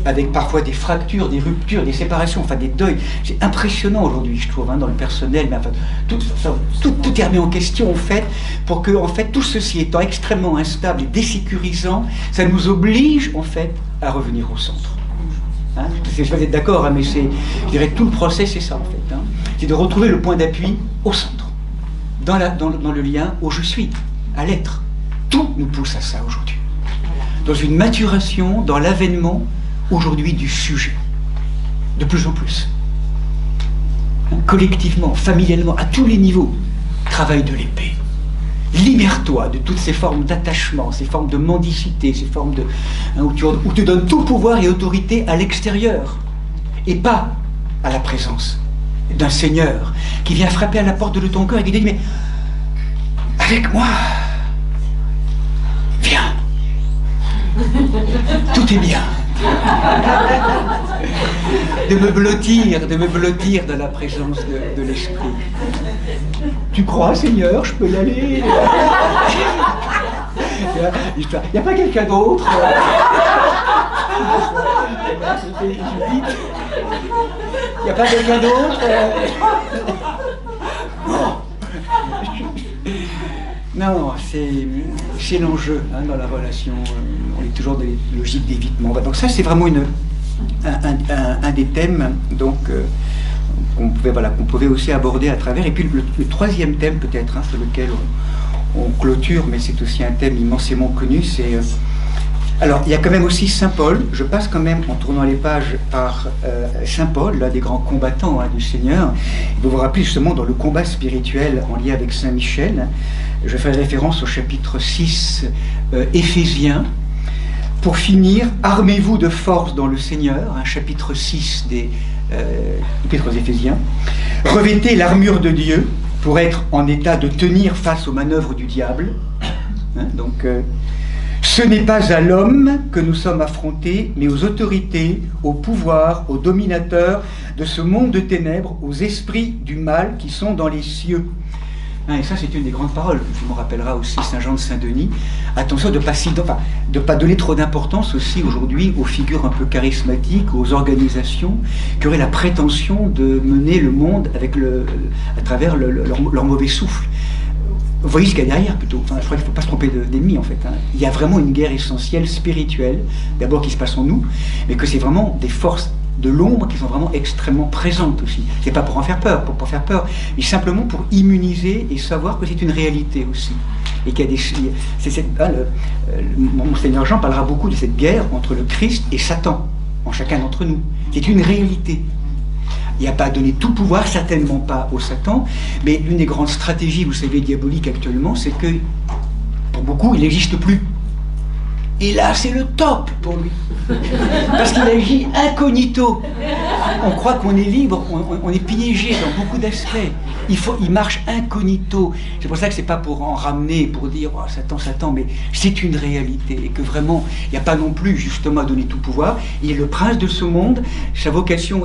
avec parfois des fractures, des ruptures, des séparations, enfin des deuils. C'est impressionnant aujourd'hui, je trouve, dans le personnel, mais enfin, tout est remis en question, en fait, pour que, en fait, tout ceci étant extrêmement instable et désécurisant, ça nous oblige, en fait, à revenir au centre. Je ne sais pas si vous êtes d'accord, mais je dirais tout le process, c'est ça, en fait. C'est de retrouver le point d'appui au centre, dans le lien au je suis, à l'être. Tout nous pousse à ça aujourd'hui. Dans une maturation, dans l'avènement, aujourd'hui, du sujet. De plus en plus. Collectivement, familialement, à tous les niveaux. Travail de l'épée. Libère-toi de toutes ces formes d'attachement, ces formes de mendicité, ces formes où tu donnes tout pouvoir et autorité à l'extérieur, et pas à la présence d'un Seigneur qui vient frapper à la porte de ton cœur et qui dit « Mais avec moi, viens, tout est bien. » de me blottir dans la présence de l'Esprit. Tu crois, Seigneur, je peux y aller? Il n'y a pas quelqu'un d'autre? Il n'y a pas quelqu'un d'autre? Non, c'est l'enjeu dans la relation. On est toujours dans les logiques d'évitement. Donc ça, c'est vraiment un des thèmes qu'on pouvait aussi aborder à travers. Et puis le troisième thème peut-être, sur lequel on clôture, mais c'est aussi un thème immensément connu, c'est... Alors, il y a quand même aussi Saint Paul. Je passe quand même, en tournant les pages, par Saint Paul, l'un des grands combattants du Seigneur. Vous vous rappelez justement dans le combat spirituel en lien avec Saint Michel, je fais référence au chapitre 6 Éphésiens. Pour finir, armez-vous de force dans le Seigneur, chapitre 6 des Épîtres aux Éphésiens. Revêtez l'armure de Dieu pour être en état de tenir face aux manœuvres du diable. Ce n'est pas à l'homme que nous sommes affrontés, mais aux autorités, aux pouvoirs, aux dominateurs de ce monde de ténèbres, aux esprits du mal qui sont dans les cieux. Et ça, c'est une des grandes paroles que me rappellera aussi Saint Jean de Saint-Denis. Attention de ne pas donner trop d'importance aussi aujourd'hui aux figures un peu charismatiques, aux organisations qui auraient la prétention de mener le monde à travers leur mauvais souffle. Vous voyez ce qu'il y a derrière plutôt. Je crois qu'il ne faut pas se tromper d'ennemi en fait. Il y a vraiment une guerre essentielle, spirituelle, d'abord qui se passe en nous, mais que c'est vraiment des forces de l'ombre qui sont vraiment extrêmement présentes aussi. C'est pas pour en faire peur, mais simplement pour immuniser et savoir que c'est une réalité aussi. Et qu'il y a Monseigneur Jean parlera beaucoup de cette guerre entre le Christ et Satan, en chacun d'entre nous. C'est une réalité. Il n'y a pas à donner tout pouvoir, certainement pas au Satan, mais l'une des grandes stratégies, vous savez, diaboliques actuellement, c'est que, pour beaucoup, il n'existe plus. Et là, c'est le top pour lui. Parce qu'il agit incognito. On croit qu'on est libre, on est piégé dans beaucoup d'aspects. Il marche incognito. C'est pour ça que c'est pas pour en ramener, pour dire oh, Satan, mais c'est une réalité. Et que vraiment, il n'y a pas non plus justement à donner tout pouvoir. Il est le prince de ce monde. Sa vocation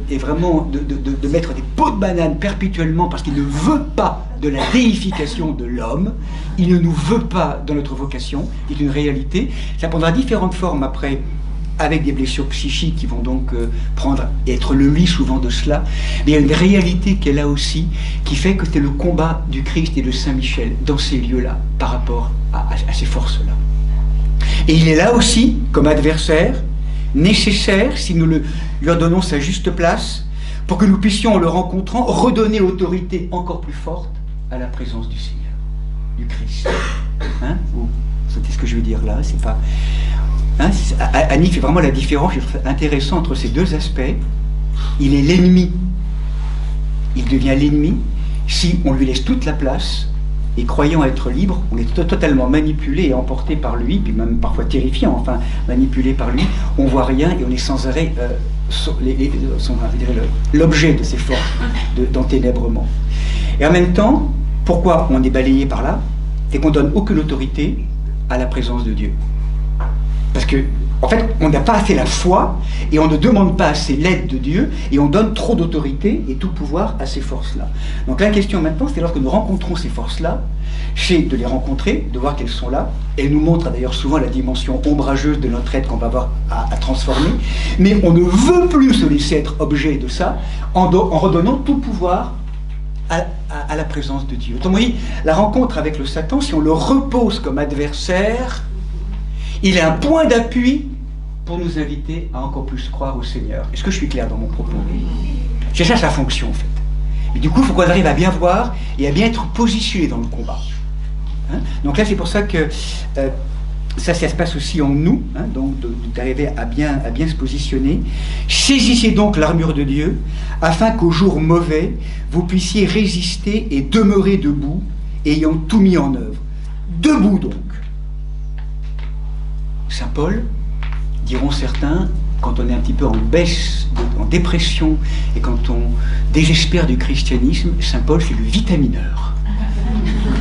est vraiment de mettre des pots de banane perpétuellement parce qu'il ne veut pas de la déification de l'homme. Il ne nous veut pas dans notre vocation. C'est une réalité. Ça prendra différentes formes après, avec des blessures psychiques qui vont donc prendre et être le lit souvent de cela. Mais il y a une réalité qui est là aussi, qui fait que c'est le combat du Christ et de Saint-Michel dans ces lieux-là, par rapport à ces forces-là. Et il est là aussi, comme adversaire, nécessaire, si nous lui donnons sa juste place, pour que nous puissions, en le rencontrant, redonner autorité encore plus forte à la présence du Seigneur, du Christ. Vous savez ce que je veux dire là? C'est pas... Annie fait vraiment la différence intéressante entre ces deux aspects. Il est l'ennemi. Il devient l'ennemi si on lui laisse toute la place et croyant être libre, on est totalement manipulé et emporté par lui, puis même parfois terrifiant, enfin manipulé par lui, on voit rien et on est sans arrêt l'objet de ces forces d'enténèbrement. Et en même temps, pourquoi on est balayé par là? C'est qu'on ne donne aucune autorité à la présence de Dieu. Parce que, en fait, on n'a pas assez la foi et on ne demande pas assez l'aide de Dieu et on donne trop d'autorité et tout pouvoir à ces forces-là. Donc la question maintenant, c'est lorsque nous rencontrons ces forces-là, c'est de les rencontrer, de voir qu'elles sont là. Elles nous montrent d'ailleurs souvent la dimension ombrageuse de notre être qu'on va avoir à transformer. Mais on ne veut plus se laisser être objet de ça en redonnant tout pouvoir à la présence de Dieu. Autrement dit, la rencontre avec le Satan, si on le repose comme adversaire, il est un point d'appui pour nous inviter à encore plus croire au Seigneur. Est-ce que je suis clair dans mon propos? C'est ça sa fonction en fait. Et du coup, il faut qu'on arrive à bien voir et à bien être positionné dans le combat. Donc là, c'est pour ça que ça se passe aussi en nous, donc d'arriver à bien se positionner. Saisissez donc l'armure de Dieu, afin qu'au jour mauvais, vous puissiez résister et demeurer debout, ayant tout mis en œuvre. Debout donc. Saint Paul, diront certains, quand on est un petit peu en baisse, en dépression, et quand on désespère du christianisme, Saint Paul c'est le vitamineur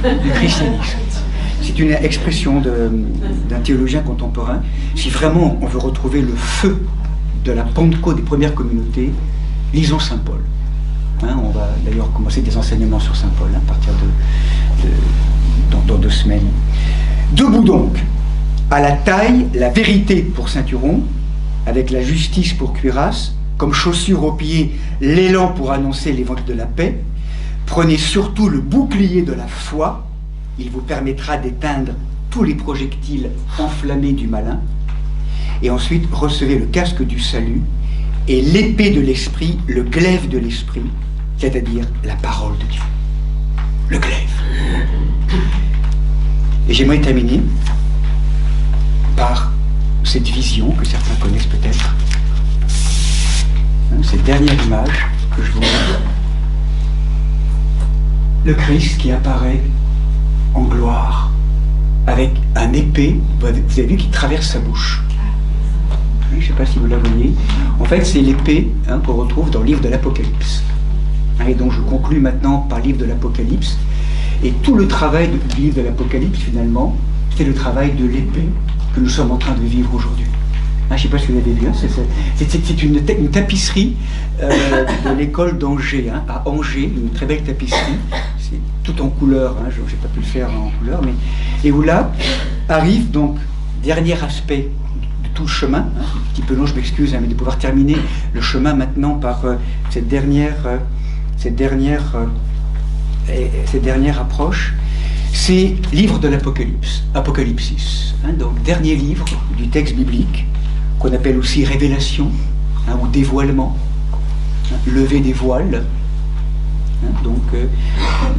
du christianisme. C'est une expression d'un théologien contemporain. Si vraiment on veut retrouver le feu de la Pentecôte des premières communautés, lisons Saint Paul. On va d'ailleurs commencer des enseignements sur Saint Paul à partir dans 2 semaines. Debout donc, à la taille, la vérité pour ceinturon, avec la justice pour cuirasse, comme chaussure aux pieds, l'élan pour annoncer l'évangile de la paix. Prenez surtout le bouclier de la foi, il vous permettra d'éteindre tous les projectiles enflammés du malin. Et ensuite, recevez le casque du salut et l'épée de l'esprit, le glaive de l'esprit, c'est-à-dire la parole de Dieu. Le glaive. Et j'aimerais terminer par cette vision que certains connaissent peut-être, cette dernière image que je vous montre, le Christ qui apparaît en gloire avec un épée, vous avez vu, qui traverse sa bouche. Je ne sais pas si vous la voyez. En fait, c'est l'épée qu'on retrouve dans le livre de l'Apocalypse. Et donc je conclus maintenant par le livre de l'Apocalypse. Et tout le travail du livre de l'Apocalypse, finalement, c'est le travail de l'épée que nous sommes en train de vivre aujourd'hui. Je ne sais pas si vous avez vu, c'est une tapisserie de l'école d'Angers, à Angers, une très belle tapisserie, c'est tout en couleur, je n'ai pas pu le faire en couleur, mais et où là arrive donc, dernier aspect de tout le chemin, un petit peu long, je m'excuse, mais de pouvoir terminer le chemin maintenant par cette dernière approche, c'est livre de l'Apocalypse, Apocalypsis, donc dernier livre du texte biblique, qu'on appelle aussi révélation, ou dévoilement, lever des voiles. Donc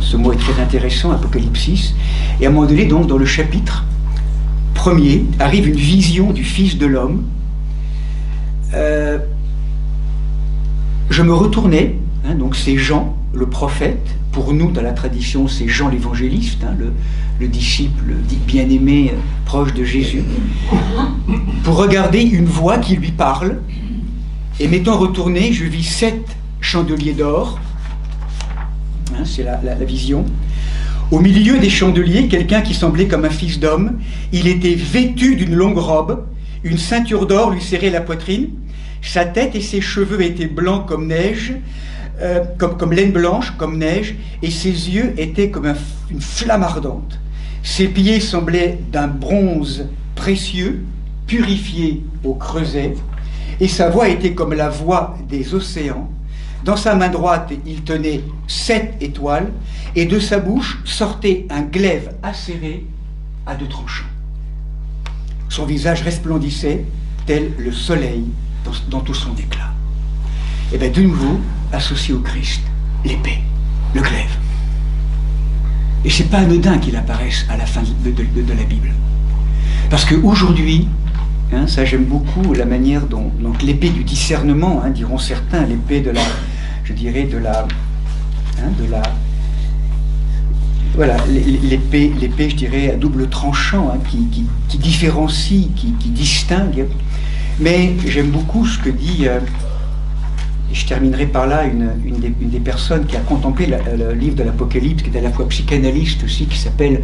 ce mot est très intéressant, Apocalypsis. Et à un moment donné, donc, dans le chapitre premier, arrive une vision du Fils de l'homme. Je me retournais, donc c'est Jean, le prophète. Pour nous, dans la tradition, c'est Jean l'évangéliste, le disciple dit bien-aimé, proche de Jésus, pour regarder une voix qui lui parle. Et m'étant retourné, je vis 7 chandeliers d'or. C'est la vision. Au milieu des chandeliers, quelqu'un qui semblait comme un fils d'homme. Il était vêtu d'une longue robe. Une ceinture d'or lui serrait la poitrine. Sa tête et ses cheveux étaient blancs comme neige. Comme laine blanche, comme neige, et ses yeux étaient comme une flamme ardente. Ses pieds semblaient d'un bronze précieux, purifié au creuset, et sa voix était comme la voix des océans. Dans sa main droite, il tenait 7 étoiles, et de sa bouche sortait un glaive acéré à 2 tranchants. Son visage resplendissait tel le soleil dans tout son éclat. Et bien de nouveau, associé au Christ, l'épée, le glaive. Et c'est pas anodin qu'il apparaisse à la fin de la Bible. Parce qu'aujourd'hui, ça j'aime beaucoup la manière dont donc l'épée du discernement, diront certains, l'épée de la, je dirais, voilà, l'épée, je dirais, à double tranchant, qui différencie, qui distingue. Mais j'aime beaucoup ce que dit... Et je terminerai par là une des personnes qui a contemplé le livre de l'Apocalypse, qui est à la fois psychanalyste aussi, qui s'appelle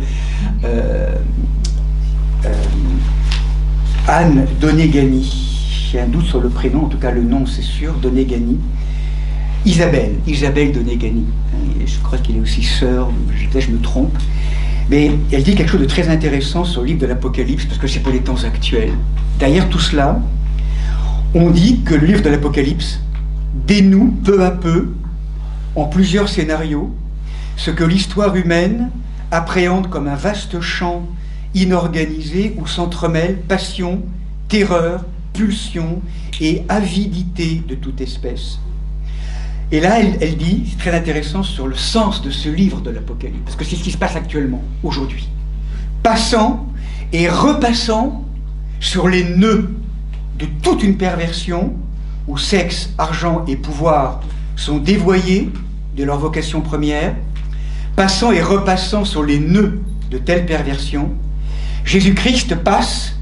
Anne Donegani. J'ai un doute sur le prénom, en tout cas le nom c'est sûr, Donegani. Isabelle Donegani. Je crois qu'elle est aussi sœur, je me trompe. Mais elle dit quelque chose de très intéressant sur le livre de l'Apocalypse, parce que c'est pour les temps actuels. Derrière tout cela, on dit que le livre de l'Apocalypse dénoue peu à peu, en plusieurs scénarios, ce que l'histoire humaine appréhende comme un vaste champ inorganisé où s'entremêlent passion, terreur, pulsion et avidité de toute espèce. Et là, elle dit, c'est très intéressant, sur le sens de ce livre de l'Apocalypse, parce que c'est ce qui se passe actuellement, aujourd'hui. Passant et repassant sur les nœuds de toute une perversion, où sexe, argent et pouvoir sont dévoyés de leur vocation première, passant et repassant sur les nœuds de telles perversions, Jésus-Christ passe,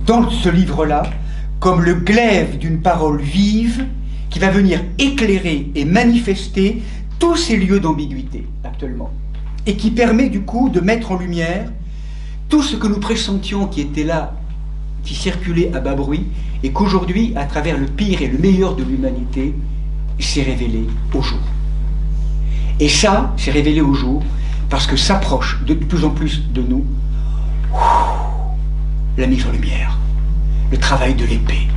dans ce livre-là, comme le glaive d'une parole vive qui va venir éclairer et manifester tous ces lieux d'ambiguïté actuellement, et qui permet du coup de mettre en lumière tout ce que nous pressentions qui était là, qui circulait à bas bruit, et qu'aujourd'hui, à travers le pire et le meilleur de l'humanité, s'est révélé au jour. Et ça, s'est révélé au jour, parce que s'approche de plus en plus de nous la mise en lumière, le travail de l'épée,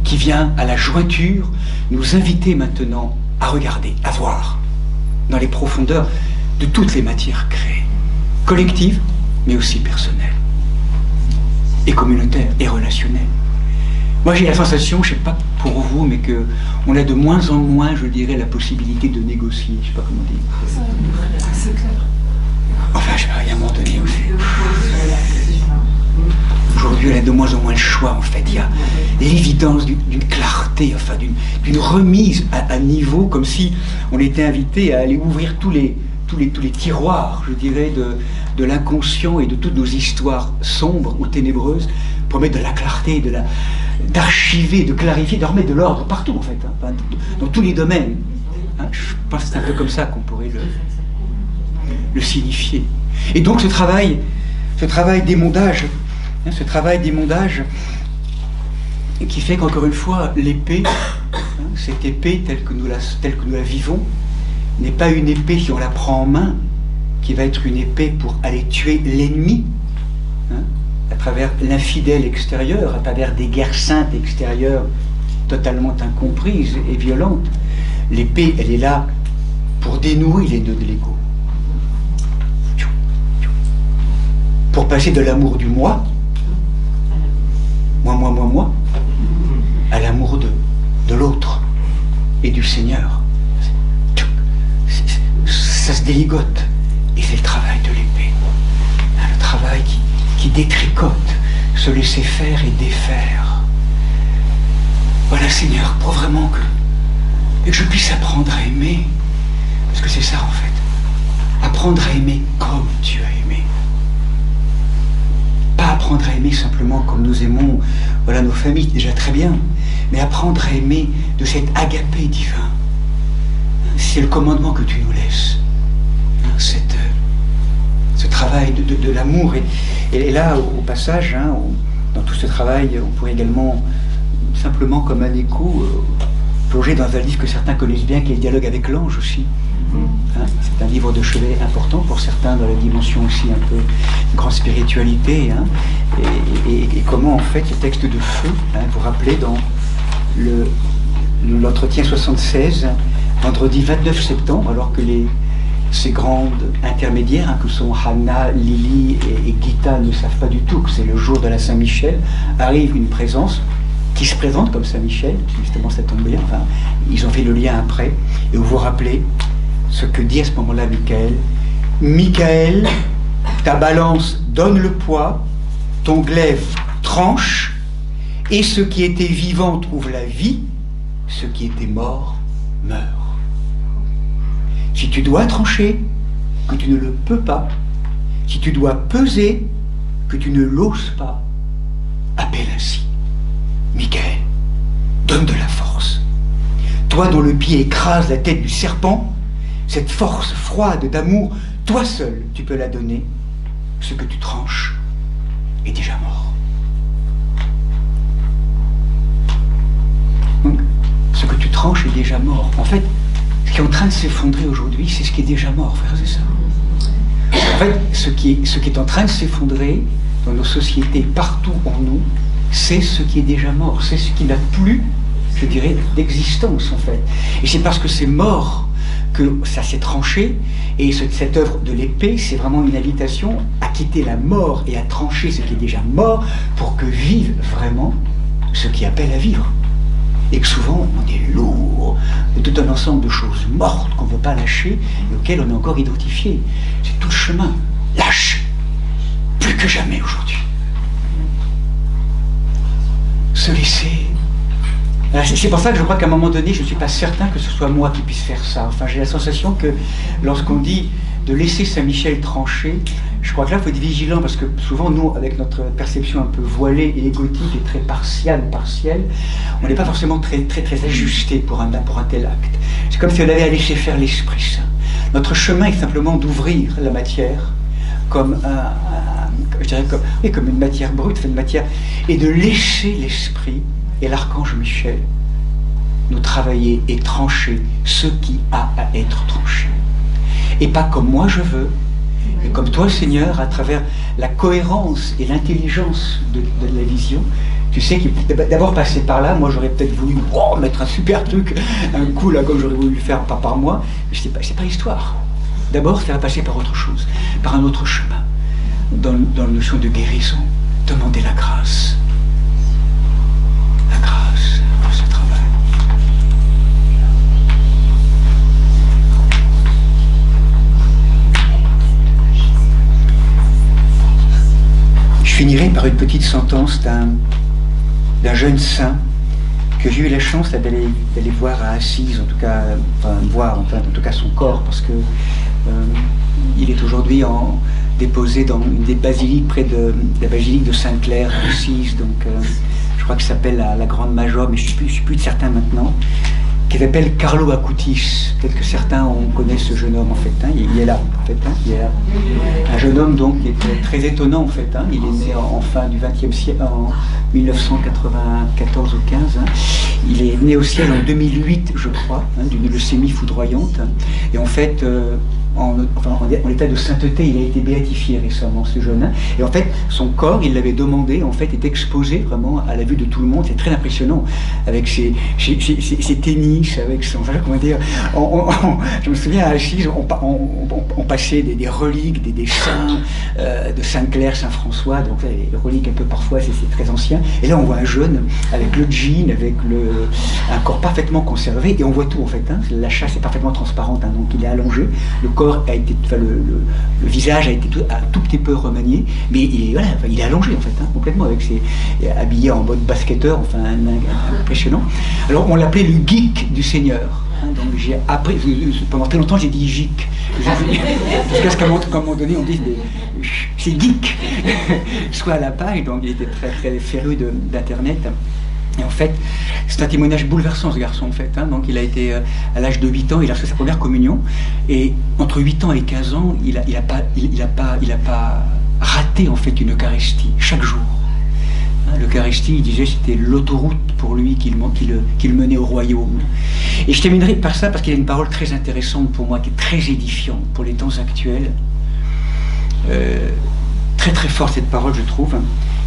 qui vient à la jointure nous inviter maintenant à regarder, à voir, dans les profondeurs de toutes les matières créées, collectives, mais aussi personnelles, et communautaires, et relationnelles. Moi j'ai la sensation, je ne sais pas pour vous, mais qu'on a de moins en moins, je dirais, la possibilité de négocier, je ne sais pas comment dire. C'est clair. Enfin, je sais pas, il y a un moment donné aussi. Aujourd'hui, on a de moins en moins le choix, en fait. Il y a l'évidence d'une clarté, enfin, d'une remise à niveau, comme si on était invité à aller ouvrir tous les tiroirs, je dirais, de l'inconscient et de toutes nos histoires sombres ou ténébreuses, pour mettre de la clarté, d'archiver, de clarifier, de remettre de l'ordre partout, en fait, dans tous les domaines. Hein, je pense que c'est un peu comme ça qu'on pourrait le signifier. Et donc ce travail d'émondage, hein, ce travail d'émondage qui fait qu'encore une fois, l'épée, hein, cette épée telle que nous la vivons, n'est pas une épée, si on la prend en main, qui va être une épée pour aller tuer l'ennemi, hein, à travers l'infidèle extérieur, à travers des guerres saintes extérieures totalement incomprises et violentes. L'épée, elle est là pour dénouer les nœuds de l'ego. Pour passer de l'amour du moi, moi, à l'amour de l'autre et du Seigneur. Ça se déligote. Et c'est le travail de l'épée. Le travail qui détricote, se laisser faire et défaire. Voilà, Seigneur, pour vraiment que je puisse apprendre à aimer. Parce que c'est ça, en fait. Apprendre à aimer comme tu as aimé. Pas apprendre à aimer simplement comme nous aimons, voilà, nos familles, déjà très bien. Mais apprendre à aimer de cet agapé divin. C'est le commandement que tu nous laisses. Ce travail de l'amour. Et là, au passage, hein, dans tout ce travail, on pourrait également, simplement comme un écho, plonger dans un livre que certains connaissent bien, qui est le dialogue avec l'ange aussi. Hein, c'est un livre de chevet important pour certains, dans la dimension aussi un peu grande spiritualité. Hein, et comment, en fait, le texte de feu, hein, vous rappelez, dans l'entretien 76, vendredi 29 septembre, alors que ces grandes intermédiaires, hein, que sont Hannah, Lily et Gita, ne savent pas du tout que c'est le jour de la Saint-Michel, arrive une présence qui se présente comme Saint-Michel, justement ça tombe bien, enfin, ils ont fait le lien après, et vous vous rappelez ce que dit à ce moment-là Michael. Michael, ta balance donne le poids, ton glaive tranche, et ce qui était vivant trouve la vie, ce qui était mort meurt. Si tu dois trancher, que tu ne le peux pas, si tu dois peser, que tu ne l'oses pas, appelle ainsi. Michael, donne de la force. Toi dont le pied écrase la tête du serpent, cette force froide d'amour, toi seul tu peux la donner. Ce que tu tranches est déjà mort. Donc, ce que tu tranches est déjà mort. En fait, ce qui est en train de s'effondrer aujourd'hui, c'est ce qui est déjà mort, frères et sœurs. En fait, ce qui est en train de s'effondrer dans nos sociétés, partout en nous, c'est ce qui est déjà mort, c'est ce qui n'a plus, je dirais, d'existence, en fait. Et c'est parce que c'est mort que ça s'est tranché, et cette œuvre de l'épée, c'est vraiment une invitation à quitter la mort et à trancher ce qui est déjà mort pour que vive vraiment ce qui appelle à vivre. Et que souvent, on est lourd de tout un ensemble de choses mortes qu'on ne veut pas lâcher et auxquelles on est encore identifié. C'est tout le chemin. Lâche. Plus que jamais aujourd'hui. Se laisser. C'est pour ça que je crois qu'à un moment donné, je ne suis pas certain que ce soit moi qui puisse faire ça. Enfin, j'ai la sensation que lorsqu'on dit de laisser Saint-Michel trancher, je crois que là, il faut être vigilant, parce que souvent, nous, avec notre perception un peu voilée et égotique et très partielle, on n'est pas forcément très ajusté pour un tel acte. C'est comme si on avait à laisser faire l'Esprit Saint. Notre chemin est simplement d'ouvrir la matière comme comme une matière brute, une matière, et de laisser l'Esprit et l'archange Michel nous travailler et trancher ce qui a à être tranché. Et pas comme moi je veux, mais comme toi, Seigneur, à travers la cohérence et l'intelligence de la vision. Tu sais qu'il d'abord passer par là, moi j'aurais peut-être voulu mettre un super truc, un coup là, comme j'aurais voulu le faire, pas par moi, mais c'est pas l'histoire. D'abord, ça va passer par autre chose, par un autre chemin. Dans la notion de guérison, demander la grâce. La grâce pour ce travail. Je finirai par une petite sentence d'un jeune saint que j'ai eu la chance d'aller voir à Assise, en tout cas, en tout cas son corps, parce que il est aujourd'hui déposé dans une des basiliques près de la basilique de Sainte-Claire d'Assise, donc je crois que ça s'appelle la Grande Major, mais je suis plus certain maintenant. qui s'appelle Carlo Acutis. Peut-être que certains connaissent ce jeune homme en fait. Il est là, en fait. Il est là. Un jeune homme donc qui est très étonnant en fait. Il est né en fin du XXe siècle, en 1994 ou 15. Il est né au ciel en 2008, je crois, d'une leucémie foudroyante. Et en fait, en état de sainteté, il a été béatifié récemment, ce jeune. Et en fait, son corps, il l'avait demandé, en fait, est exposé vraiment à la vue de tout le monde. C'est très impressionnant, avec ses tennis, avec son... Comment dire, je me souviens, à Assise, on passait des reliques, des saints, de Sainte-Claire, Saint-François, donc les reliques un peu parfois, c'est très ancien. Et là, on voit un jeune, avec le jean, avec un corps parfaitement conservé, et on voit tout, en fait. La chasse est parfaitement transparente, donc il est allongé. Le corps a été, le visage a été un tout petit peu remanié, mais il est allongé en fait, complètement, avec habillé en mode basketteur, enfin impressionnant. Alors on l'appelait le geek du Seigneur. Donc j'ai appris, pendant très longtemps j'ai dit geek, jusqu'à ce qu'à un moment donné on dise c'est geek, soit à la page, donc il était très très féru d'internet. Et en fait, c'est un témoignage bouleversant, ce garçon, en fait. Donc, il a été, à l'âge de 8 ans, il a fait sa première communion. Et entre 8 ans et 15 ans, il a pas raté, en fait, une Eucharistie, chaque jour. L'Eucharistie, il disait, c'était l'autoroute pour lui qui le menait au royaume. Et je terminerai par ça, parce qu'il y a une parole très intéressante pour moi, qui est très édifiante pour les temps actuels. Très, très forte, cette parole, je trouve.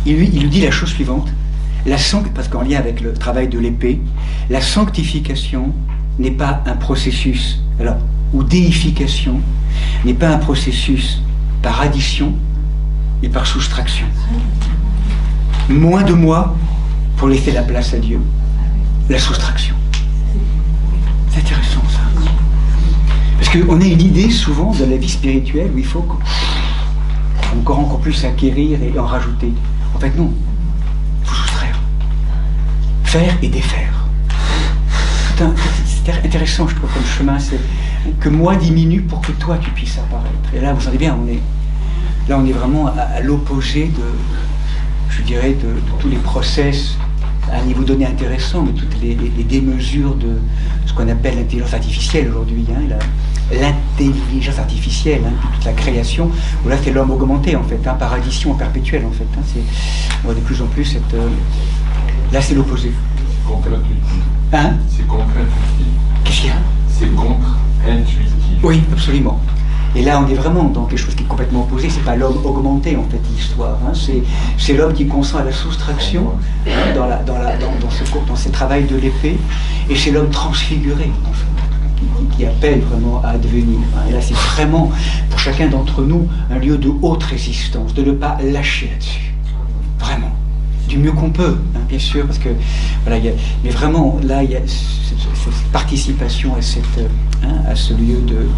Il lui dit la chose suivante. Parce qu'en lien avec le travail de l'épée, la sanctification n'est pas un processus, ou déification, n'est pas un processus par addition et par soustraction. Moins de moi pour laisser la place à Dieu. La soustraction. C'est intéressant ça. Parce qu'on a une idée souvent de la vie spirituelle où il faut encore plus acquérir et en rajouter. En fait non. Faire et défaire. C'est intéressant, je trouve, comme chemin, c'est que moi diminue pour que toi tu puisses apparaître. Et là, vous savez bien, on est vraiment à l'opposé de tous les process à un niveau donné intéressant, mais toutes les démesures de ce qu'on appelle l'intelligence artificielle aujourd'hui, l'intelligence artificielle, toute la création, où là c'est l'homme augmenté en fait, par addition perpétuelle en fait. On voit de plus en plus cette... Là, c'est l'opposé. C'est contre-intuitif. C'est contre-intuitif. Qu'est-ce qu'il y a? C'est contre-intuitif. Oui, absolument. Et là, on est vraiment dans quelque chose qui est complètement opposé. C'est pas l'homme augmenté, en fait, l'histoire. C'est l'homme qui consent à la soustraction dans ce travail de l'épée. Et c'est l'homme transfiguré, en fait, qui appelle vraiment à advenir. Et là, c'est vraiment, pour chacun d'entre nous, un lieu de haute résistance, de ne pas lâcher là-dessus. Vraiment. Du mieux qu'on peut, bien sûr, parce que voilà, mais vraiment là il y a cette participation à ce lieu de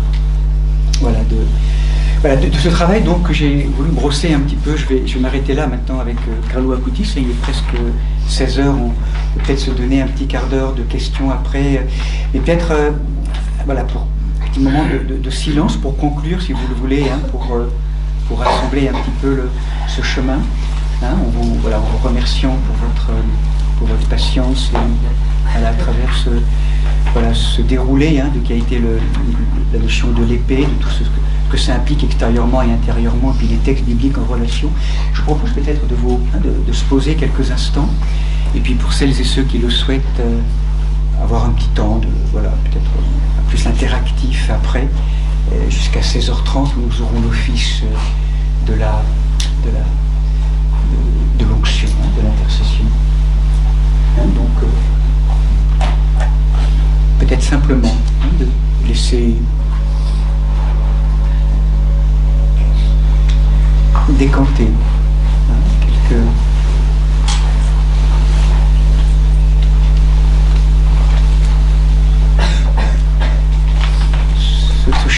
ce travail donc que j'ai voulu brosser un petit peu. Je vais m'arrêter là maintenant avec Carlo Acutis. Il est presque 16 heures, on peut peut-être se donner un petit quart d'heure de questions après, mais peut-être pour un petit moment de silence pour conclure si vous le voulez, pour rassembler un petit peu ce chemin. En vous remerciant pour votre patience et à travers ce déroulé qui a été la notion de l'épée, de tout ce que ça implique extérieurement et intérieurement, et puis les textes bibliques en relation. Je vous propose peut-être de se poser quelques instants, et puis pour celles et ceux qui le souhaitent, avoir un petit temps peut-être plus interactif après, jusqu'à 16h30 où nous aurons l'office de l'onction, de l'intercession. Donc, peut-être simplement de laisser décanter